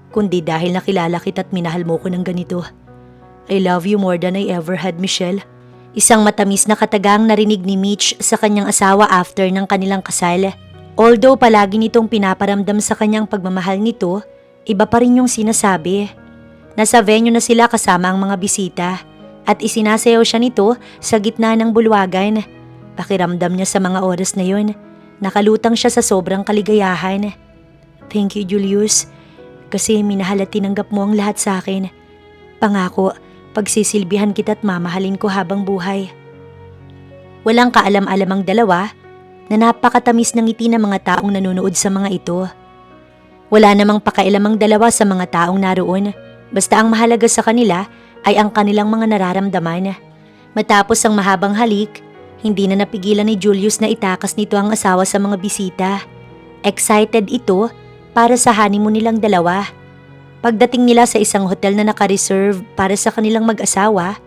kundi dahil nakilala kita at minahal mo ko ng ganito. I love you more than I ever had, Michelle. Isang matamis na katagang narinig ni Mitch sa kanyang asawa after ng kanilang kasal. Although palagi nitong pinaparamdam sa kanyang pagmamahal nito, iba pa rin yung sinasabi. Nasa venue na sila kasama ang mga bisita at isinasayaw siya nito sa gitna ng bulwagan. Pakiramdam niya sa mga oras na yun, nakalutang siya sa sobrang kaligayahan. Thank you, Julius, kasi minahal at tinanggap mo ang lahat sa akin. Pangako, pagsisilbihan kita at mamahalin ko habang buhay. Walang kaalam-alam ang dalawa na napakatamis ng ngiti ng mga taong nanonood sa mga ito. Wala namang pakailam ang dalawa sa mga taong naroon, basta ang mahalaga sa kanila ay ang kanilang mga nararamdaman. Matapos ang mahabang halik, hindi na napigilan ni Julius na itakas nito ang asawa sa mga bisita. Excited ito para sa honeymoon nilang dalawa. Pagdating nila sa isang hotel na naka-reserve para sa kanilang mag-asawa,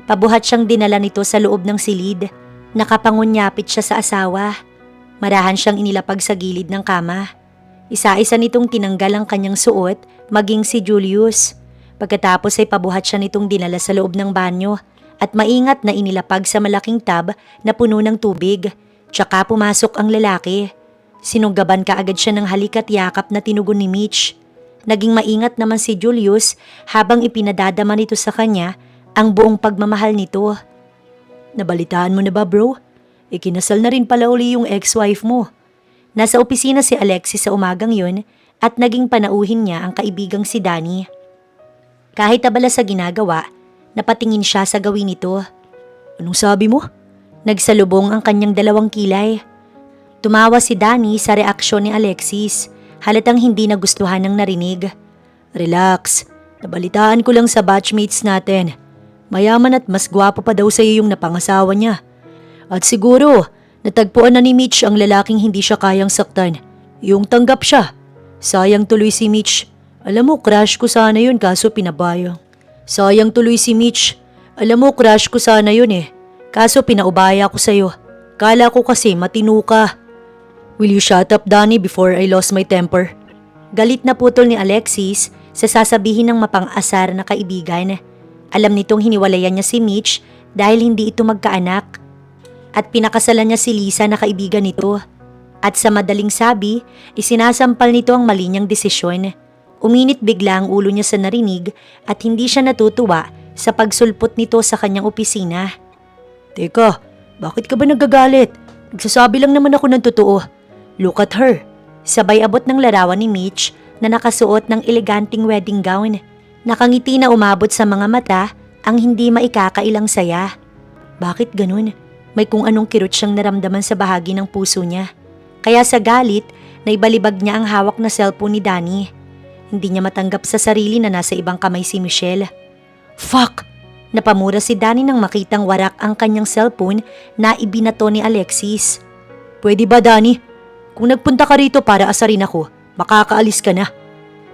pabuhat siyang dinala nito sa loob ng silid. Nakapangunyapit siya sa asawa. Marahan siyang inilapag sa gilid ng kama. Isa-isa nitong tinanggal ang kanyang suot, maging si Julius. Pagkatapos ay pabuhat siya nitong dinala sa loob ng banyo at maingat na inilapag sa malaking tub na puno ng tubig. Tsaka pumasok ang lalaki. Sinugaban kaagad siya ng halik at yakap na tinugon ni Mitch. Naging maingat naman si Julius habang ipinadadama nito sa kanya ang buong pagmamahal nito. Nabalitaan mo na ba, bro? Ikinasal na rin pala uli yung ex-wife mo. Nasa opisina si Alexis sa umagang yun at naging panauhin niya ang kaibigang si Danny. Kahit abala sa ginagawa, napatingin siya sa gawin nito. Anong sabi mo? Nagsalubong ang kanyang dalawang kilay. Tumawa si Danny sa reaksyon ni Alexis. Halatang hindi nagustuhan ng narinig. Relax, nabalitaan ko lang sa batchmates natin. Mayaman at mas gwapo pa daw sa iyo yung napangasawa niya. At siguro, natagpuan na ni Mitch ang lalaking hindi siya kayang saktan. Yung tanggap siya. Sayang tuloy si Mitch. Alam mo, crush ko sana yun kaso pinabayang. Sayang tuloy si Mitch. Alam mo, crush ko sana yun kaso pinaubaya ko sa'yo. Kala ko kasi matino ka. Will you shut up, Danny, before I lost my temper? Galit na putol ni Alexis sa sasabihin ng mapang-asar na kaibigan. Alam nitong hiniwalayan niya si Mitch dahil hindi ito magkaanak. At pinakasalan niya si Lisa na kaibigan nito. At sa madaling sabi, isinasampal nito ang mali niyang desisyon. Uminit bigla ang ulo niya sa narinig at hindi siya natutuwa sa pagsulpot nito sa kanyang opisina. Teka, bakit ka ba nagagalit? Nagsasabi lang naman ako ng totoo. Look at her. Sabay abot ng larawan ni Mitch na nakasuot ng eleganting wedding gown. Nakangiti na umabot sa mga mata ang hindi maikakailang saya. Bakit ganun? May kung anong kirot siyang naramdaman sa bahagi ng puso niya. Kaya sa galit, naibalibag niya ang hawak na cellphone ni Danny. Hindi niya matanggap sa sarili na nasa ibang kamay si Michelle. Fuck! Napamura si Danny nang makitang warak ang kanyang cellphone na ibinato ni Alexis. Pwede ba, Danny? Kung nagpunta ka rito para asarin ako, makakaalis ka na.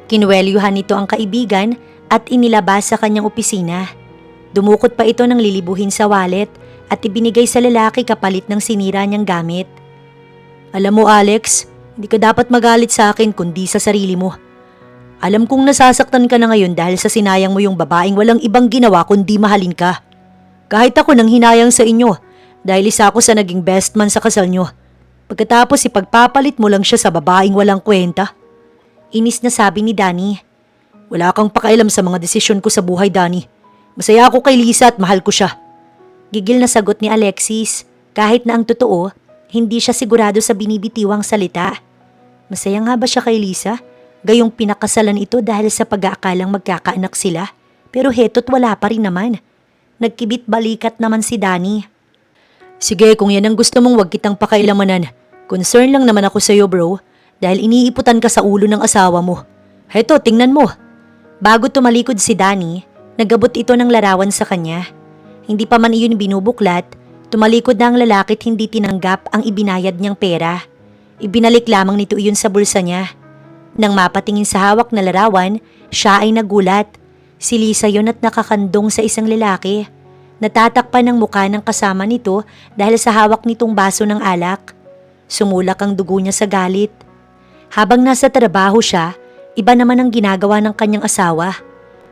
Kinuwelyuhan nito ang kaibigan at inilabas sa kanyang opisina. Dumukot pa ito ng lilibuhin sa wallet at ibinigay sa lalaki kapalit ng sinira niyang gamit. Alam mo, Alex, hindi ka dapat magalit sa akin kundi sa sarili mo. Alam kong nasasaktan ka na ngayon dahil sa sinayang mo yung babaeng walang ibang ginawa kundi mahalin ka. Kahit ako nang hinayang sa inyo dahil isa ako sa naging best man sa kasal nyo. Pagkatapos ipagpapalit mo lang siya sa babaeng walang kwenta. Inis na sabi ni Danny. Wala kang pakialam sa mga desisyon ko sa buhay, Danny. Masaya ako kay Lisa at mahal ko siya. Gigil na sagot ni Alexis. Kahit na ang totoo, hindi siya sigurado sa binibitiwang salita. Masaya nga ba siya kay Lisa? Gayong pinakasalan ito dahil sa pag-aakalang magkakaanak sila. Pero heto't wala pa rin naman. Nagkibit balikat naman si Danny. Sige, kung yan ang gusto mong wag kitang pakialamanan. Concern lang naman ako sa'yo, bro. Dahil iniiputan ka sa ulo ng asawa mo. Heto, tingnan mo. Bago tumalikod si Danny, nagabot ito ng larawan sa kanya. Hindi pa man iyon binubuklat, tumalikod na ang lalaki't hindi tinanggap ang ibinayad niyang pera. Ibinalik lamang nito iyon sa bulsa niya. Nang mapatingin sa hawak na larawan, siya ay nagulat. Si Lisa yon at nakakandong sa isang lalaki. Natatakpan ang mukha ng kasama nito dahil sa hawak nitong baso ng alak. Sumulak ang dugo niya sa galit. Habang nasa trabaho siya, iba naman ang ginagawa ng kanyang asawa.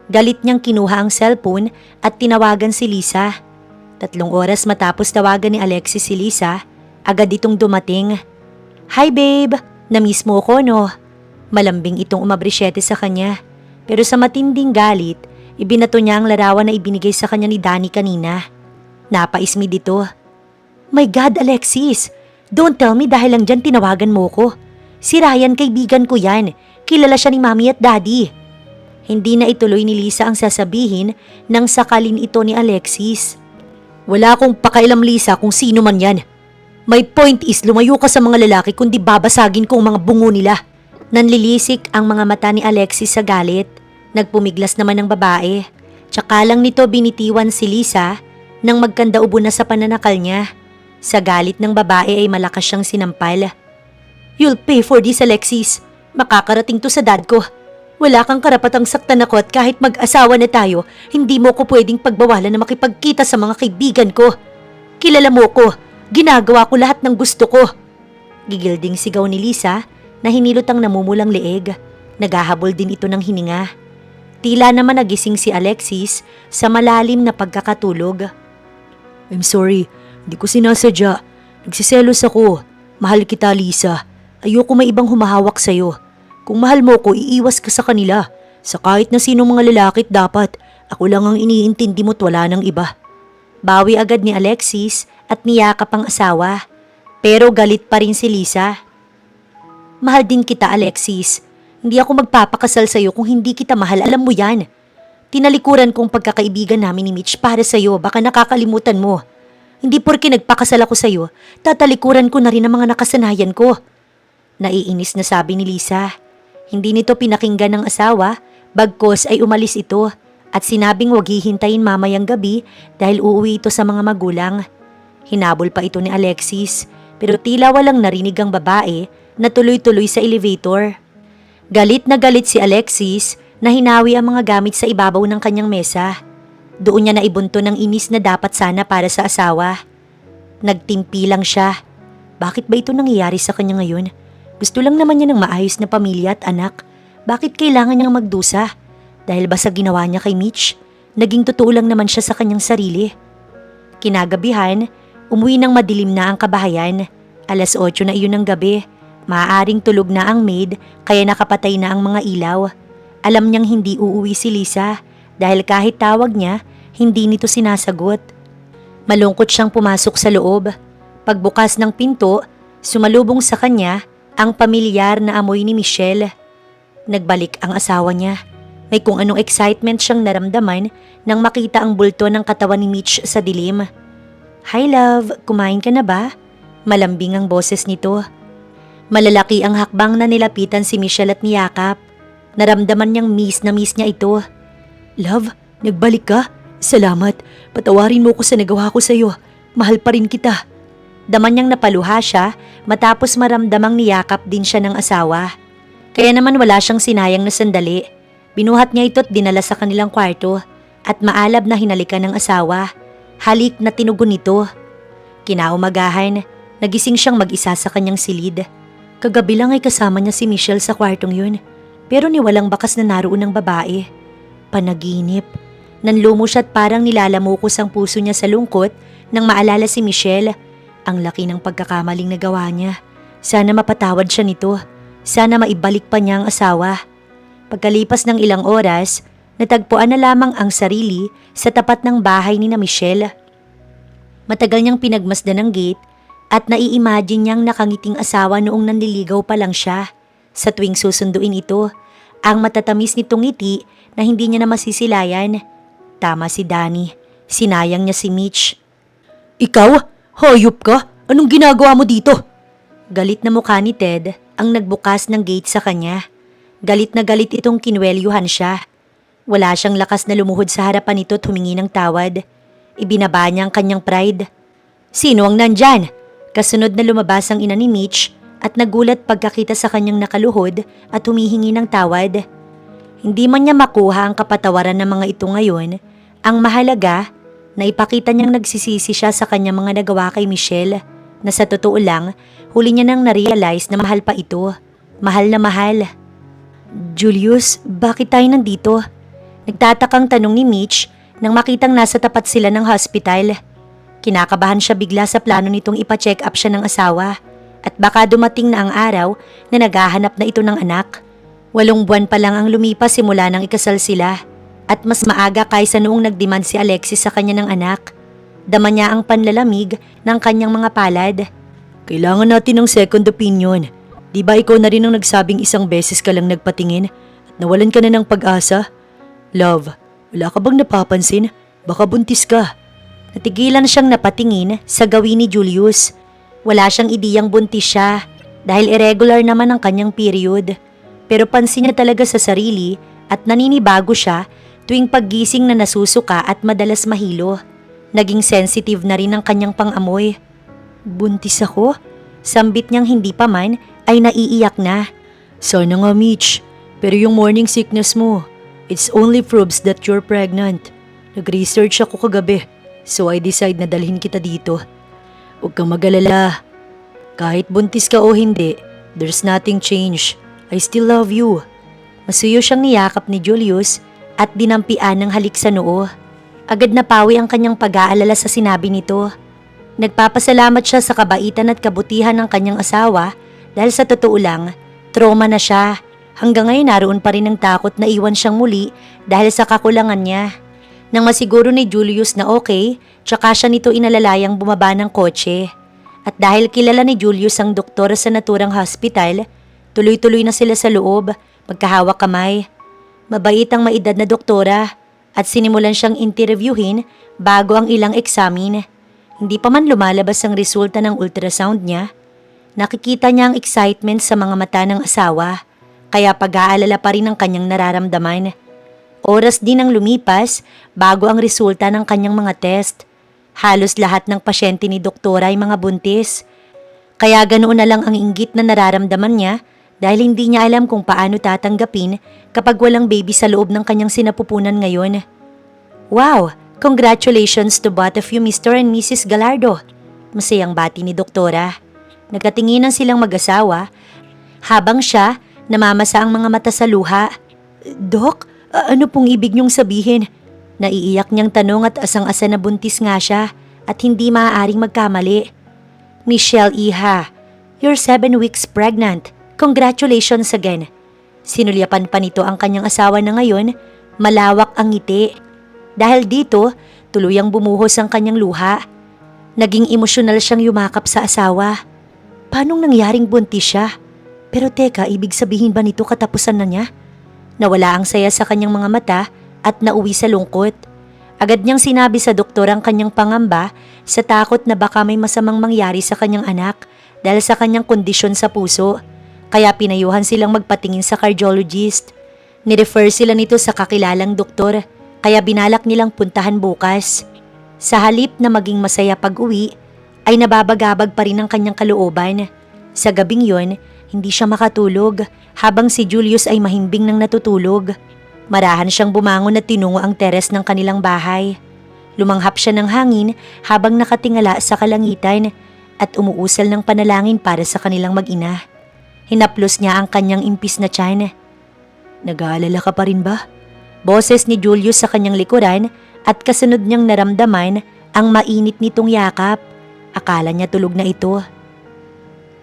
Galit niyang kinuha ang cellphone at tinawagan si Lisa. 3 oras matapos tawagan ni Alexis si Lisa, agad itong dumating. "Hi babe, na-miss mo ko no?" Malambing itong umabrisyete sa kanya. Pero sa matinding galit, ibinato niya ang larawan na ibinigay sa kanya ni Danny kanina. Napaismi dito. "My God, Alexis! Don't tell me dahil lang dyan tinawagan mo ko. Si Ryan, kaibigan ko yan. Kilala siya ni Mami at Daddy." Hindi na ituloy ni Lisa ang sasabihin nang sakalin ito ni Alexis. Wala akong pakailam, Lisa, kung sino man yan. My point is lumayo ka sa mga lalaki kundi babasagin ko ang mga bungo nila. Nanlilisik ang mga mata ni Alexis sa galit. Nagpumiglas naman ng babae. Tsaka lang nito binitiwan si Lisa nang magkandaubo na sa pananakal niya. Sa galit ng babae ay malakas siyang sinampal. "You'll pay for this, Alexis. Makakarating to sa dad ko. Wala kang karapatang saktan ako at kahit mag-asawa na tayo, hindi mo ko pwedeng pagbawalan na makipagkita sa mga kaibigan ko. Kilala mo ko. Ginagawa ko lahat ng gusto ko." Gigilding sigaw ni Lisa na hinilot ang namumulang leeg. Naghahabol din ito ng hininga. Tila naman nagising si Alexis sa malalim na pagkakatulog. "I'm sorry. Hindi ko sinasadya. Nagsiselos ako. Mahal kita, Lisa. Ayoko may ibang humahawak sa'yo. Kung mahal mo ko, iiwas ka sa kanila. Sa kahit na sinong mga lalaki dapat. Ako lang ang iniintindi mo't wala ng iba." Bawi agad ni Alexis at niyakap ang asawa. Pero galit pa rin si Lisa. "Mahal din kita, Alexis. Hindi ako magpapakasal sa'yo kung hindi kita mahal, alam mo yan. Tinalikuran kong pagkakaibigan namin ni Mitch para sa'yo, baka nakakalimutan mo. Hindi porke nagpakasal ako sa'yo, tatalikuran ko na rin ang mga nakasanayan ko." Naiinis na sabi ni Lisa. Hindi nito pinakinggan ng asawa, bagkos ay umalis ito at sinabing huwag hihintayin mamayang gabi dahil uuwi ito sa mga magulang. Hinabol pa ito ni Alexis pero tila walang narinig ang babae na tuloy-tuloy sa elevator. Galit na galit si Alexis na hinawi ang mga gamit sa ibabaw ng kanyang mesa. Doon niya naibunto ng inis na dapat sana para sa asawa. Nagtimpi lang siya. Bakit ba ito nangyayari sa kanya ngayon? Gusto lang naman niya ng maayos na pamilya at anak. Bakit kailangan niyang magdusa? Dahil ba sa ginawa niya kay Mitch? Naging totoo lang naman siya sa kanyang sarili. Kinagabihan, umuwi ng madilim na ang kabahayan. 8:00 na iyon ng gabi. Maaaring tulog na ang maid kaya nakapatay na ang mga ilaw. Alam niyang hindi uuwi si Lisa dahil kahit tawag niya, hindi nito sinasagot. Malungkot siyang pumasok sa loob. Pagbukas ng pinto, sumalubong sa kanya ang pamilyar na amoy ni Michelle. Nagbalik ang asawa niya. May kung anong excitement siyang naramdaman nang makita ang bulto ng katawan ni Mitch sa dilim. "Hi love, kumain ka na ba?" Malambing ang boses nito. Malalaki ang hakbang na nilapitan si Michelle at niyakap. Naramdaman niyang miss na miss niya ito. "Love, nagbalik ka? Salamat. Patawarin mo ko sa nagawa ko sa'yo. Mahal pa rin kita." Daman niyang napaluha siya matapos maramdamang niyakap din siya ng asawa. Kaya naman wala siyang sinayang na sandali. Binuhat niya ito at dinala sa kanilang kwarto at maalab na hinalikan ng asawa. Halik na tinugon nito. Kinaumagahan, nagising siyang mag-isa sa kanyang silid. Kagabi lang ay kasama niya si Michelle sa kwartong yun. pero ni walang bakas na naroon ng babae. Panaginip. Nanlumo siya at parang nilalamukos ang puso niya sa lungkot nang maalala si Michelle. Ang laki ng pagkakamaling nagawa niya. Sana mapatawad siya nito. Sana maibalik pa niya ang asawa. Pagkalipas ng ilang oras, natagpuan na lamang ang sarili sa tapat ng bahay ni na Michelle. Matagal niyang pinagmasdan ng gate at nai-imagine niyang nakangiting asawa noong nanliligaw pa lang siya. Sa tuwing susunduin ito, ang matatamis nitong ngiti na hindi niya na masisilayan. Tama si Danny. Sinayang niya si Mitch. Ikaw? Hayop ka? Anong ginagawa mo dito? Galit na mukha ni Ted ang nagbukas ng gate sa kanya. Galit na galit itong kinwelyuhan siya. Wala siyang lakas na lumuhod sa harapan nito at humingi ng tawad. Ibinaba niya ang kanyang pride. Sino ang nandyan? Kasunod na lumabas ang ina ni Mitch at nagulat pagkakita sa kanyang nakaluhod at humihingi ng tawad. Hindi man niya makuha ang kapatawaran ng mga ito ngayon, ang mahalaga na ipakita niyang nagsisisi siya sa kanyang mga nagawa kay Michelle na sa totoo lang, huli niya nang na-realize na mahal pa ito. Mahal na mahal. Julius, bakit tayo nandito? Nagtatakang tanong ni Mitch nang makitang nasa tapat sila ng hospital. Kinakabahan siya bigla sa plano nitong ipa-check up siya ng asawa at baka dumating na ang araw na naghahanap na ito ng anak. 8 buwan pa lang ang lumipas simula nang ikasal sila at mas maaga kaysa noong nagdemand si Alexis sa kanya ng anak. Dama niya ang panlalamig ng kanyang mga palad. Kailangan natin ng second opinion. Di ba ikaw na rin ang nagsabing isang beses ka lang nagpatingin at nawalan ka na ng pag-asa? Love, wala ka bang napapansin? Baka buntis ka. Natigilan siyang napatingin sa gawin ni Julius. Wala siyang ideyang buntis siya dahil irregular naman ang kanyang period. Pero pansin niya talaga sa sarili at naninibago siya tuwing paggising na nasusuka at madalas mahilo. Naging sensitive na rin ang kanyang pang-amoy. Buntis ako? Sambit niyang hindi pa man ay naiiyak na. Sana nga Mitch, pero yung morning sickness mo, it's only proves that you're pregnant. Nag-research ako kagabi, so I decide na dalhin kita dito. Huwag kang mag-alala. Kahit buntis ka o hindi, there's nothing changed. I still love you. Masuyo siyang niyakap ni Julius at dinampian ng halik sa noo. Agad napawi ang kanyang pag-aalala sa sinabi nito. Nagpapasalamat siya sa kabaitan at kabutihan ng kanyang asawa dahil sa totoo lang, trauma na siya. Hanggang ngayon naroon pa rin ang takot na iwan siyang muli dahil sa kakulangan niya. Nang masiguro ni Julius na okay, tsaka siya nito inalalayang bumaba ng kotse. At dahil kilala ni Julius ang doktor sa naturang hospital, tuloy-tuloy na sila sa loob, magkahawak kamay. Mabait ang maedad na doktora at sinimulan siyang interviewin bago ang ilang eksamin. Hindi pa man lumalabas ang resulta ng ultrasound niya. Nakikita niya ang excitement sa mga mata ng asawa, kaya pag-aalala pa rin ang kanyang nararamdaman. Oras din ang lumipas bago ang resulta ng kanyang mga test. Halos lahat ng pasyente ni doktora ay mga buntis. Kaya ganoon na lang ang inggit na nararamdaman niya dahil hindi niya alam kung paano tatanggapin kapag walang baby sa loob ng kanyang sinapupunan ngayon. Wow! Congratulations to both of you, Mr. and Mrs. Gallardo. Masayang bati ni doktora. Nagkatinginan silang mag-asawa habang siya namamasa ang mga mata sa luha. Dok, ano pong ibig niyong sabihin? Naiiyak niyang tanong at asang-asa na buntis nga siya at hindi maaaring magkamali. Michelle Iha, you're 7 weeks pregnant. Congratulations again. Sinulyapan pa nito ang kanyang asawa na ngayon, malawak ang ngiti. Dahil dito, tuluyang bumuhos ang kanyang luha. Naging emosyonal siyang yumakap sa asawa. Paanong nangyaring buntis siya? Pero teka, ibig sabihin ba nito katapusan na niya? Nawala ang saya sa kanyang mga mata at nauwi sa lungkot. Agad niyang sinabi sa doktor ang kanyang pangamba sa takot na baka may masamang mangyari sa kanyang anak dahil sa kanyang kondisyon sa puso. Kaya pinayuhan silang magpatingin sa cardiologist. Nirefer sila nito sa kakilalang doktor kaya binalak nilang puntahan bukas. Sa halip na maging masaya pag-uwi, ay nababagabag pa rin ang kanyang kalooban. Sa gabing yon, hindi siya makatulog habang si Julius ay mahimbing nang natutulog. Marahan siyang bumangon at tinungo ang teres ng kanilang bahay. Lumanghap siya ng hangin habang nakatingala sa kalangitan at umuusal ng panalangin para sa kanilang mag-ina. Hinaplos niya ang kanyang impis na tiyan. Nag-aalala ka pa rin ba? Boses ni Julius sa kanyang likuran at kasunod niyang naramdaman ang mainit nitong yakap. Akala niya tulog na ito.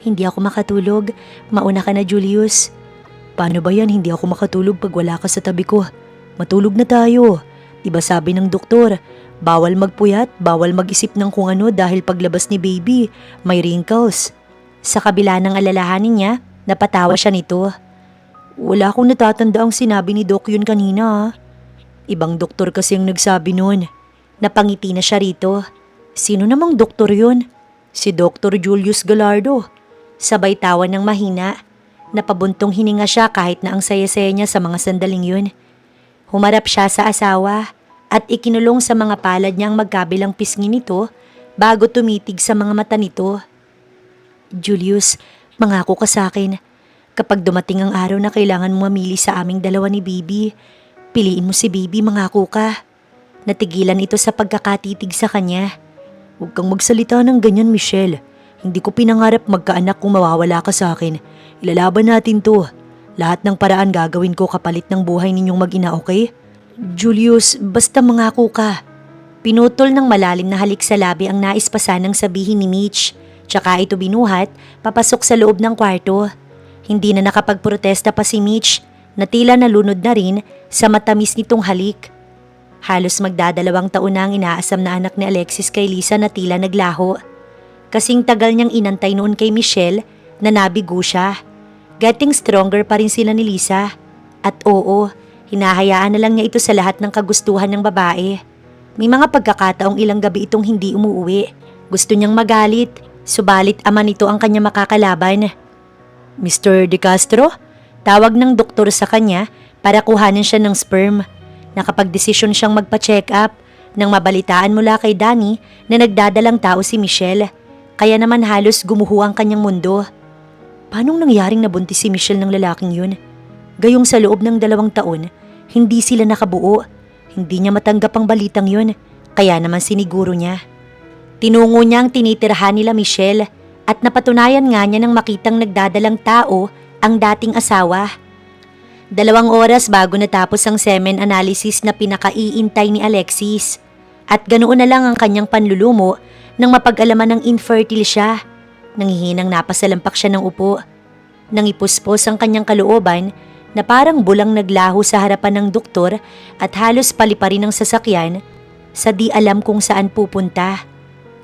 Hindi ako makatulog. Mauna ka na, Julius. Paano ba yan hindi ako makatulog pag wala ka sa tabi ko? Matulog na tayo. Diba sabi ng doktor, bawal magpuyat, bawal mag-isip ng kung ano dahil paglabas ni baby, may wrinkles. Sa kabila ng alalahanin niya, napatawa siya nito. Wala akong natatanda ang sinabi ni Doc yun kanina. Ibang doktor kasi ang nagsabi nun. Napangiti na siya rito. Sino namang doktor yun? Si Dr. Julius Gallardo. Sabay tawa ng mahina. Napabuntong hininga siya kahit na ang saya-saya niya sa mga sandaling yun. Humarap siya sa asawa at ikinulong sa mga palad niya ang magkabilang pisngi nito bago tumitig sa mga mata nito. Julius, mangako ka sa akin. Kapag dumating ang araw na kailangan mo mamili sa aming dalawa ni Bibi, piliin mo si Bibi, mangako ka. Natigilan ito sa pagkakatitig sa kanya. Huwag kang magsalita ng ganyan, Michelle. Hindi ko pinangarap magkaanak kung mawawala ka sa akin. Ilalaban natin to. Lahat ng paraan gagawin ko kapalit ng buhay ninyong mag-ina, okay? Julius, basta mangako ka. Pinutol ng malalim na halik sa labi ang nais pa sanang sabihin ni Mitch. Tsaka ito binuhat, papasok sa loob ng kwarto. Hindi na nakapagprotesta pa si Mitch na tila nalunod na rin sa matamis nitong halik. Halos magdadalawang taon na ang inaasam na anak ni Alexis kay Lisa na tila naglaho. Kasing tagal niyang inantay noon kay Michelle na nabigo siya. Getting stronger pa rin sila ni Lisa. At oo, hinahayaan na lang niya ito sa lahat ng kagustuhan ng babae. May mga pagkakataong ilang gabi itong hindi umuuwi. Gusto niyang magalit, subalit ama nito ang kanya makakalaban. Mr. De Castro, tawag ng doktor sa kanya para kuhanan siya ng sperm. Nakapagdesisyon siyang magpa-check up nang mabalitaan mula kay Danny na nagdadalang tao si Michelle. Kaya naman halos gumuho ang kanyang mundo. Paanong nangyaring nabuntis si Michelle ng lalaking yun? Gayong sa loob ng 2 taon, hindi sila nakabuo. Hindi niya matanggap ang balitang yun, kaya naman siniguro niya. Tinungo niya ang tinitirhan nila Michelle at napatunayan nga niya nang makitang nagdadalang tao ang dating asawa. 2 oras bago natapos ang semen analysis na pinakaiintay ni Alexis. At ganoon na lang ang kanyang panlulumo nang mapag-alaman ng infertile siya. Nangihinang napasalampak siya ng upo. Nangipuspos ang kanyang kalooban na parang bulang naglaho sa harapan ng doktor at halos paliparin ng sasakyan sa di alam kung saan pupunta.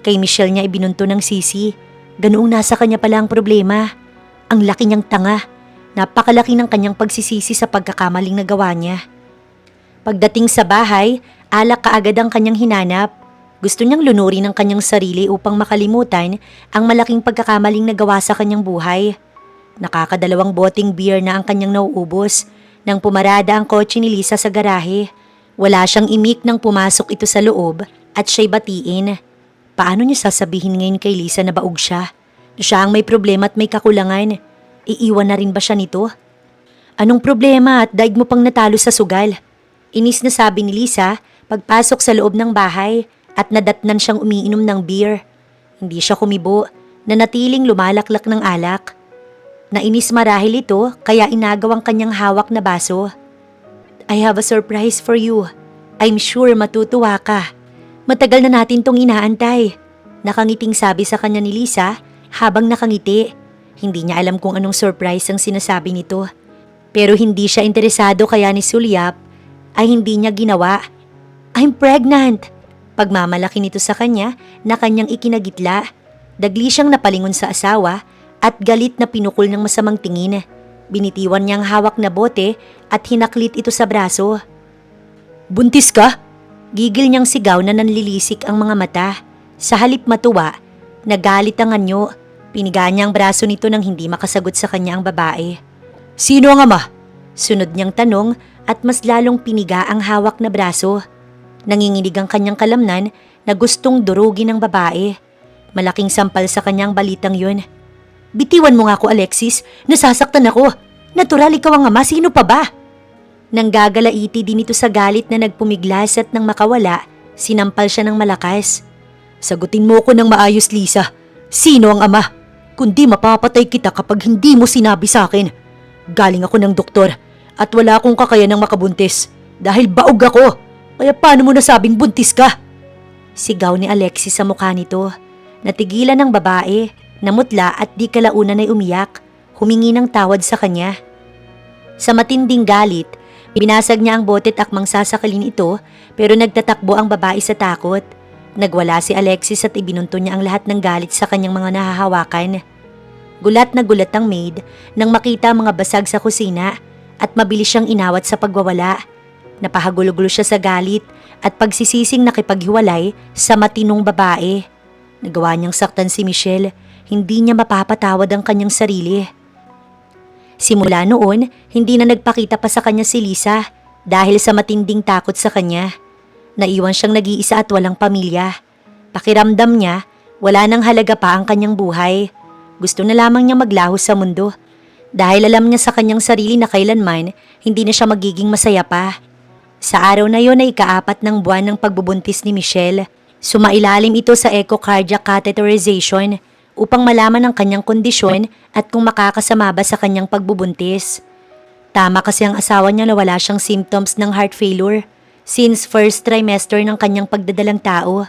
Kay Michelle niya ibinunto ng sisi. Ganoong nasa kanya pala ang problema. Ang laki niyang tanga. Napakalaki ng kanyang pagsisisi sa pagkakamaling nagawa niya. Pagdating sa bahay, alak kaagad ang kanyang hinanap. Gusto niyang lunurin ang kanyang sarili upang makalimutan ang malaking pagkakamaling nagawa sa kanyang buhay. Nakakadalawang boteng beer na ang kanyang nauubos nang pumarada ang kotse ni Lisa sa garahe. Wala siyang imik nang pumasok ito sa loob at siya'y batiin. Paano niya sasabihin ngayon kay Lisa na baog siya? Siya ang may problema at may kakulangan. Iiwan na rin ba siya nito? Anong problema at daig mo pang natalo sa sugal? Inis na sabi ni Lisa pagpasok sa loob ng bahay at nadatnan siyang umiinom ng beer. Hindi siya kumibo, nanatiling lumalaklak ng alak. Nainis marahil ito kaya inagaw ang kanyang hawak na baso. I have a surprise for you. I'm sure matutuwa ka. Matagal na natin tong inaantay. Nakangiting sabi sa kanya ni Lisa habang nakangiti. Hindi niya alam kung anong surprise ang sinasabi nito. Pero hindi siya interesado kaya ni Sulyap ay hindi niya ginawa. I'm pregnant! Pagmamalaki nito sa kanya na kanyang ikinagitla. Dagli siyang napalingon sa asawa at galit na pinukol ng masamang tingin. Binitiwan niya ang hawak na bote at hinaklit ito sa braso. Buntis ka? Gigil niyang sigaw na nanlilisik ang mga mata. Sa halip matuwa, nagalit ang anyo. Piniga niya ang braso nito nang hindi makasagot sa kanya ang babae. Sino ang ama? Sunod niyang tanong at mas lalong piniga ang hawak na braso. Nanginginig ang kanyang kalamnan na gustong durugin ng babae. Malaking sampal sa kanyang balitang yun. Bitiwan mo nga ako, Alexis. Nasasaktan ako. Natural ikaw ang ama, sino pa ba? Nang gagalaiti din ito sa galit na nagpumiglas at nang makawala, sinampal siya ng malakas. Sagutin mo ko ng maayos, Lisa. Sino ang ama? Kundi mapapatay kita kapag hindi mo sinabi sa akin. Galing ako ng doktor. At wala akong kakayanang makabuntis dahil baog ako. Kaya paano mo nasabing buntis ka? Sigaw ni Alexis sa mukha nito. Natigilan ng babae, namutla at di kalaunan ay umiyak, humingi ng tawad sa kanya. Sa matinding galit, binasag niya ang bote't akmang sasakalin ito pero nagtatakbo ang babae sa takot. Nagwala si Alexis at ibinunto niya ang lahat ng galit sa kanyang mga nahahawakan. Gulat na gulat ang maid nang makita ang mga basag sa kusina at mabilis siyang inawat sa pagwawala. Napahagulo-gulo siya sa galit at pagsisising nakipaghiwalay sa matinong babae. Nagawa niyang saktan si Michelle, hindi niya mapapatawad ang kanyang sarili. Simula noon, hindi na nagpakita pa sa kanya si Lisa dahil sa matinding takot sa kanya. Naiwan siyang nag-iisa at walang pamilya. Pakiramdam niya, wala nang halaga pa ang kanyang buhay. Gusto na lamang niya maglaho sa mundo dahil alam niya sa kanyang sarili na kailanman hindi na siya magiging masaya pa. Sa araw na yon ay ika-4 ng buwan ng pagbubuntis ni Michelle. Sumailalim ito sa echocardiac catheterization upang malaman ang kanyang kondisyon at kung makakasama ba sa kanyang pagbubuntis. Tama kasi ang asawa niya na wala siyang symptoms ng heart failure since first trimester ng kanyang pagdadalang tao.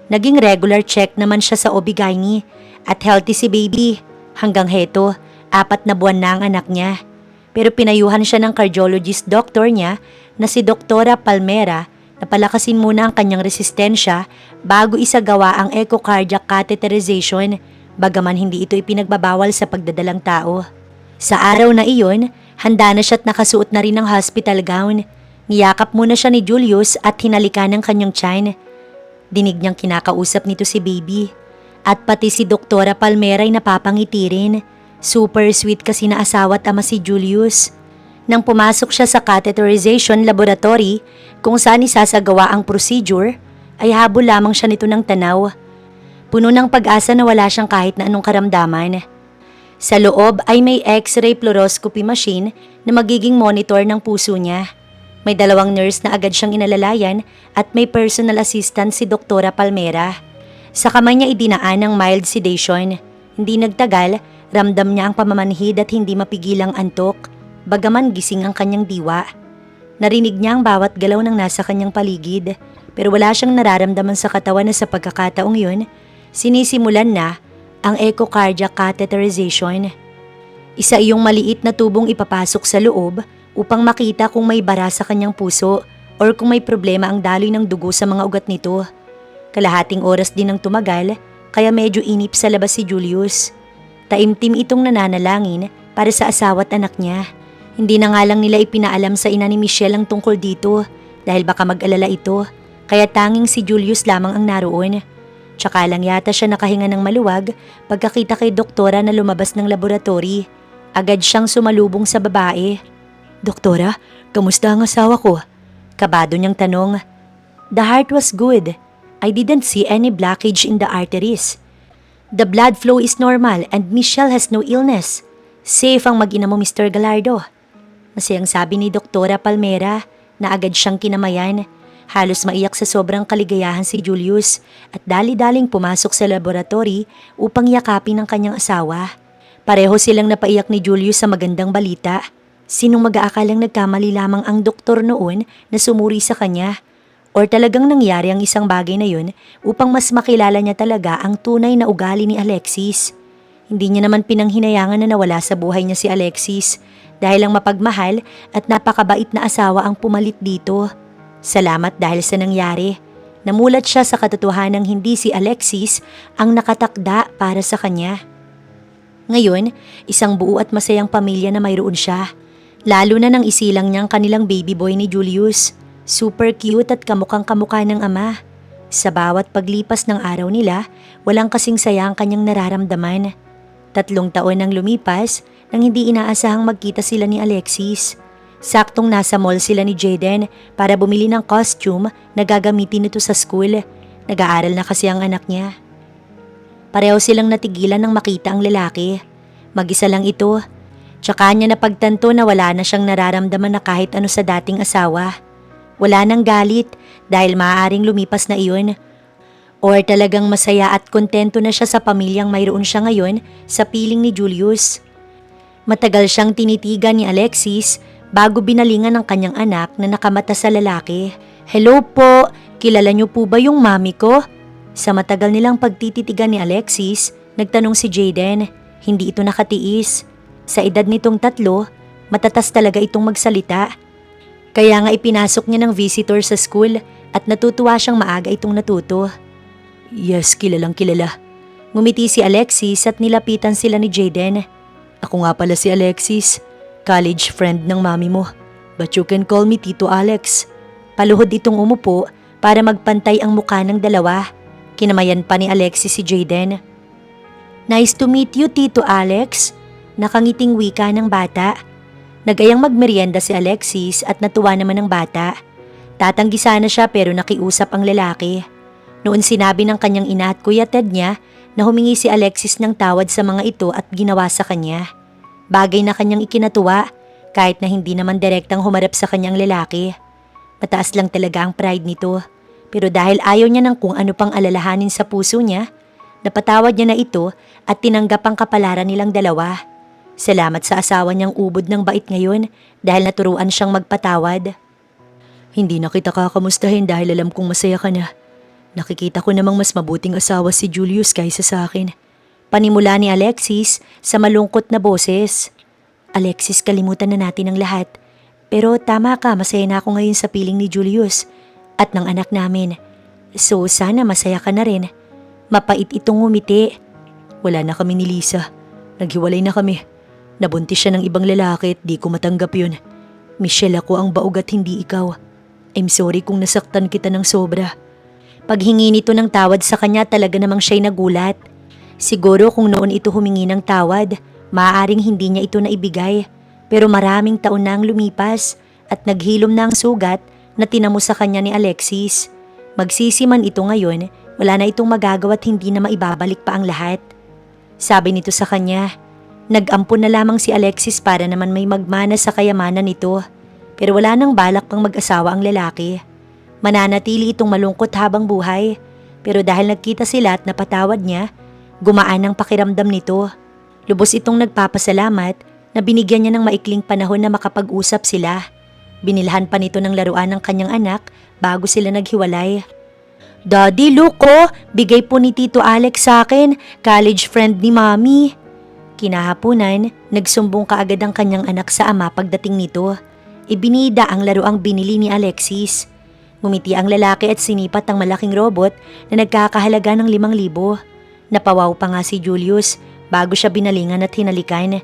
Naging regular check naman siya sa OB-GYN at healthy si baby. Hanggang heto, 4 na buwan na ang anak niya. Pero pinayuhan siya ng cardiologist doctor niya na si Doktora Palmera na palakasin muna ang kanyang resistensya bago isagawa ang echocardiac catheterization bagaman hindi ito ipinagbabawal sa pagdadalang tao. Sa araw na iyon, handa na siya at nakasuot na rin ng hospital gown. Niyakap muna siya ni Julius at hinalikan ng kanyang tiyan. Dinig niyang kinakausap nito si baby. At pati si Doktora Palmera ay napapangiti rin. Super sweet kasi na asawa at ama si Julius. Nang pumasok siya sa catheterization laboratory kung saan isasagawa ang procedure, ay habol lamang siya nito ng tanaw. Puno ng pag-asa na wala siyang kahit na anong karamdaman. Sa loob ay may x-ray fluoroscopy machine na magiging monitor ng puso niya. May 2 nurse na agad siyang inalalayan at may personal assistant si Doktora Palmera. Sa kamay niya idinaan ng mild sedation. Hindi nagtagal, ramdam niya ang pamamanhid at hindi mapigilang antok, bagaman gising ang kanyang diwa. Narinig niya ang bawat galaw ng nasa kanyang paligid, pero wala siyang nararamdaman sa katawan na sa pagkakataong yun, sinisimulan na ang echocardiac catheterization. Isa iyong maliit na tubong ipapasok sa loob upang makita kung may bara sa kanyang puso or kung may problema ang daloy ng dugo sa mga ugat nito. Kalahating oras din ang tumagal, kaya medyo inip sa labas si Julius. Taimtim itong nananalangin para sa asawa at anak niya. Hindi na nga lang nila ipinaalam sa ina ni Michelle ang tungkol dito dahil baka mag-alala ito, kaya tanging si Julius lamang ang naroon. Tsaka lang yata siya nakahinga ng maluwag pagkakita kay doktora na lumabas ng laboratory. Agad siyang sumalubong sa babae. "Doktora, kamusta ang asawa ko?" Kabado niyang tanong. "The heart was good. I didn't see any blockage in the arteries. The blood flow is normal and Michelle has no illness. Safe ang mag-ina mo, Mr. Gallardo." Masayang sabi ni Doktora Palmera na agad siyang kinamayan. Halos maiyak sa sobrang kaligayahan si Julius at dali-daling pumasok sa laboratory upang yakapin ang kanyang asawa. Pareho silang napaiyak ni Julius sa magandang balita. Sinong mag-aakalang nagkamali lamang ang doktor noon na sumuri sa kanya? Or talagang nangyari ang isang bagay na yun upang mas makilala niya talaga ang tunay na ugali ni Alexis. Hindi niya naman pinanghinayangan na nawala sa buhay niya si Alexis dahil ang mapagmahal at napakabait na asawa ang pumalit dito. Salamat dahil sa nangyari. Namulat siya sa katotohanang hindi si Alexis ang nakatakda para sa kanya. Ngayon, isang buo at masayang pamilya na mayroon siya. Lalo na nang isilang niyang kanilang baby boy ni Julius. Super cute at kamukhang-kamukha ng ama. Sa bawat paglipas ng araw nila, walang kasing saya ang kanyang nararamdaman. 3 taon nang lumipas nang hindi inaasahang magkita sila ni Alexis. Saktong nasa mall sila ni Jaden para bumili ng costume na gagamitin nito sa school. Nag-aaral na kasi ang anak niya. Pareho silang natigilan nang makita ang lalaki. Mag-isa lang ito. Tsaka niya napagtanto na wala na siyang nararamdaman na kahit ano sa dating asawa. Wala nang galit dahil maaaring lumipas na iyon. Or talagang masaya at kontento na siya sa pamilyang mayroon siya ngayon sa piling ni Julius. Matagal siyang tinitigan ni Alexis bago binalingan ng kanyang anak na nakamata sa lalaki. "Hello po, kilala niyo po ba yung mami ko?" Sa matagal nilang pagtititigan ni Alexis, nagtanong si Jayden. Hindi ito nakatiis. Sa edad nitong 3, matatas talaga itong magsalita. Kaya nga ipinasok niya ng visitor sa school at natutuwa siyang maaga itong natuto. Yes, kilalang kilala. Ngumiti si Alexis at nilapitan sila ni Jayden. Ako nga pala si Alexis, college friend ng mami mo. But you can call me Tito Alex. Paluhod itong umupo para magpantay ang mukha ng dalawa. Kinamayan pa ni Alexis si Jayden. "Nice to meet you, Tito Alex." Nakangiting wika ng bata. Nagayang magmerienda si Alexis at natuwa naman ng bata. Tatanggi sana siya pero nakiusap ang lalaki. Noon sinabi ng kanyang ina at Kuya Ted niya na humingi si Alexis ng tawad sa mga ito at ginawa sa kanya. Bagay na kanyang ikinatuwa kahit na hindi naman direktang humarap sa kanyang lalaki. Mataas lang talaga ang pride nito. Pero dahil ayaw niya ng kung ano pang alalahanin sa puso niya, napatawad niya na ito at tinanggap ang kapalaran nilang dalawa. Salamat sa asawa niyang ubod ng bait ngayon dahil naturuan siyang magpatawad. Hindi na kita kakamustahin dahil alam kong masaya ka na. Nakikita ko namang mas mabuting asawa si Julius kaysa sa akin. Panimula ni Alexis sa malungkot na boses. "Alexis, kalimutan na natin ang lahat. Pero tama ka, masaya na ako ngayon sa piling ni Julius at ng anak namin. So sana masaya ka na rin." Mapait itong ngumiti. Wala na kami ni Lisa. Naghiwalay na kami. Nabuntis siya ng ibang lalaki at di ko matanggap yun. Michelle, ako ang baog at hindi ikaw. I'm sorry kung nasaktan kita ng sobra. Paghingi nito ng tawad sa kanya, talaga namang siya'y nagulat. Siguro kung noon ito humingi ng tawad, maaaring hindi niya ito naibigay. Pero maraming taon na ang lumipas at naghilom na ang sugat na tinamo sa kanya ni Alexis. Magsisi man ito ngayon, wala na itong magagawa at hindi na maibabalik pa ang lahat. Sabi nito sa kanya, nag-ampon na lamang si Alexis para naman may magmana sa kayamanan nito. Pero wala nang balak pang mag-asawa ang lalaki. Mananatili itong malungkot habang buhay. Pero dahil nagkita sila at napatawad niya, gumaan ang pakiramdam nito. Lubos itong nagpapasalamat na binigyan niya ng maikling panahon na makapag-usap sila. Binilhan pa nito ng laruan ng kanyang anak bago sila naghiwalay. "Daddy, look ko! Bigay po ni Tito Alex sa akin, college friend ni Mami." Kinahapunan, nagsumbong kaagad ang kanyang anak sa ama pagdating nito. Ibinida ang laruang binili ni Alexis. Ngumiti ang lalaki at sinipat ang malaking robot na nagkakahalaga ng 5,000. Napawaw pa nga si Julius bago siya binalingan at hinalikan.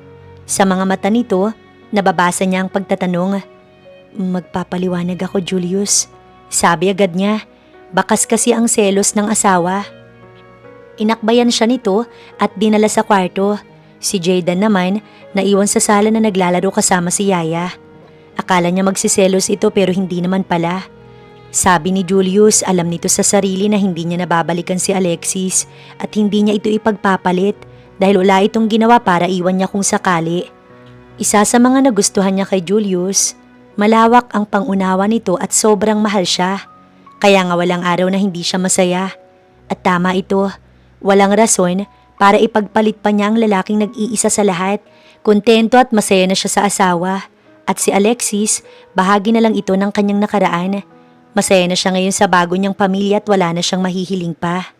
Sa mga mata nito, nababasa niya ang pagtatanong. "Magpapaliwanag ako, Julius." Sabi agad niya. Bakas kasi ang selos ng asawa. Inakbayan siya nito at dinala sa kwarto. Si Jayden naman, naiwan sa sala na naglalaro kasama si Yaya. Akala niya magsiselos ito pero hindi naman pala. Sabi ni Julius, alam nito sa sarili na hindi niya nababalikan si Alexis at hindi niya ito ipagpapalit dahil wala itong ginawa para iwan niya kung sakali. Isa sa mga nagustuhan niya kay Julius, malawak ang pangunawa nito at sobrang mahal siya. Kaya nga walang araw na hindi siya masaya. At tama ito, walang rason para ipagpalit pa niya ang lalaking nag-iisa sa lahat. Kontento at masaya na siya sa asawa. At si Alexis, bahagi na lang ito ng kanyang nakaraan. Masaya na siya ngayon sa bago niyang pamilya at wala na siyang mahihiling pa.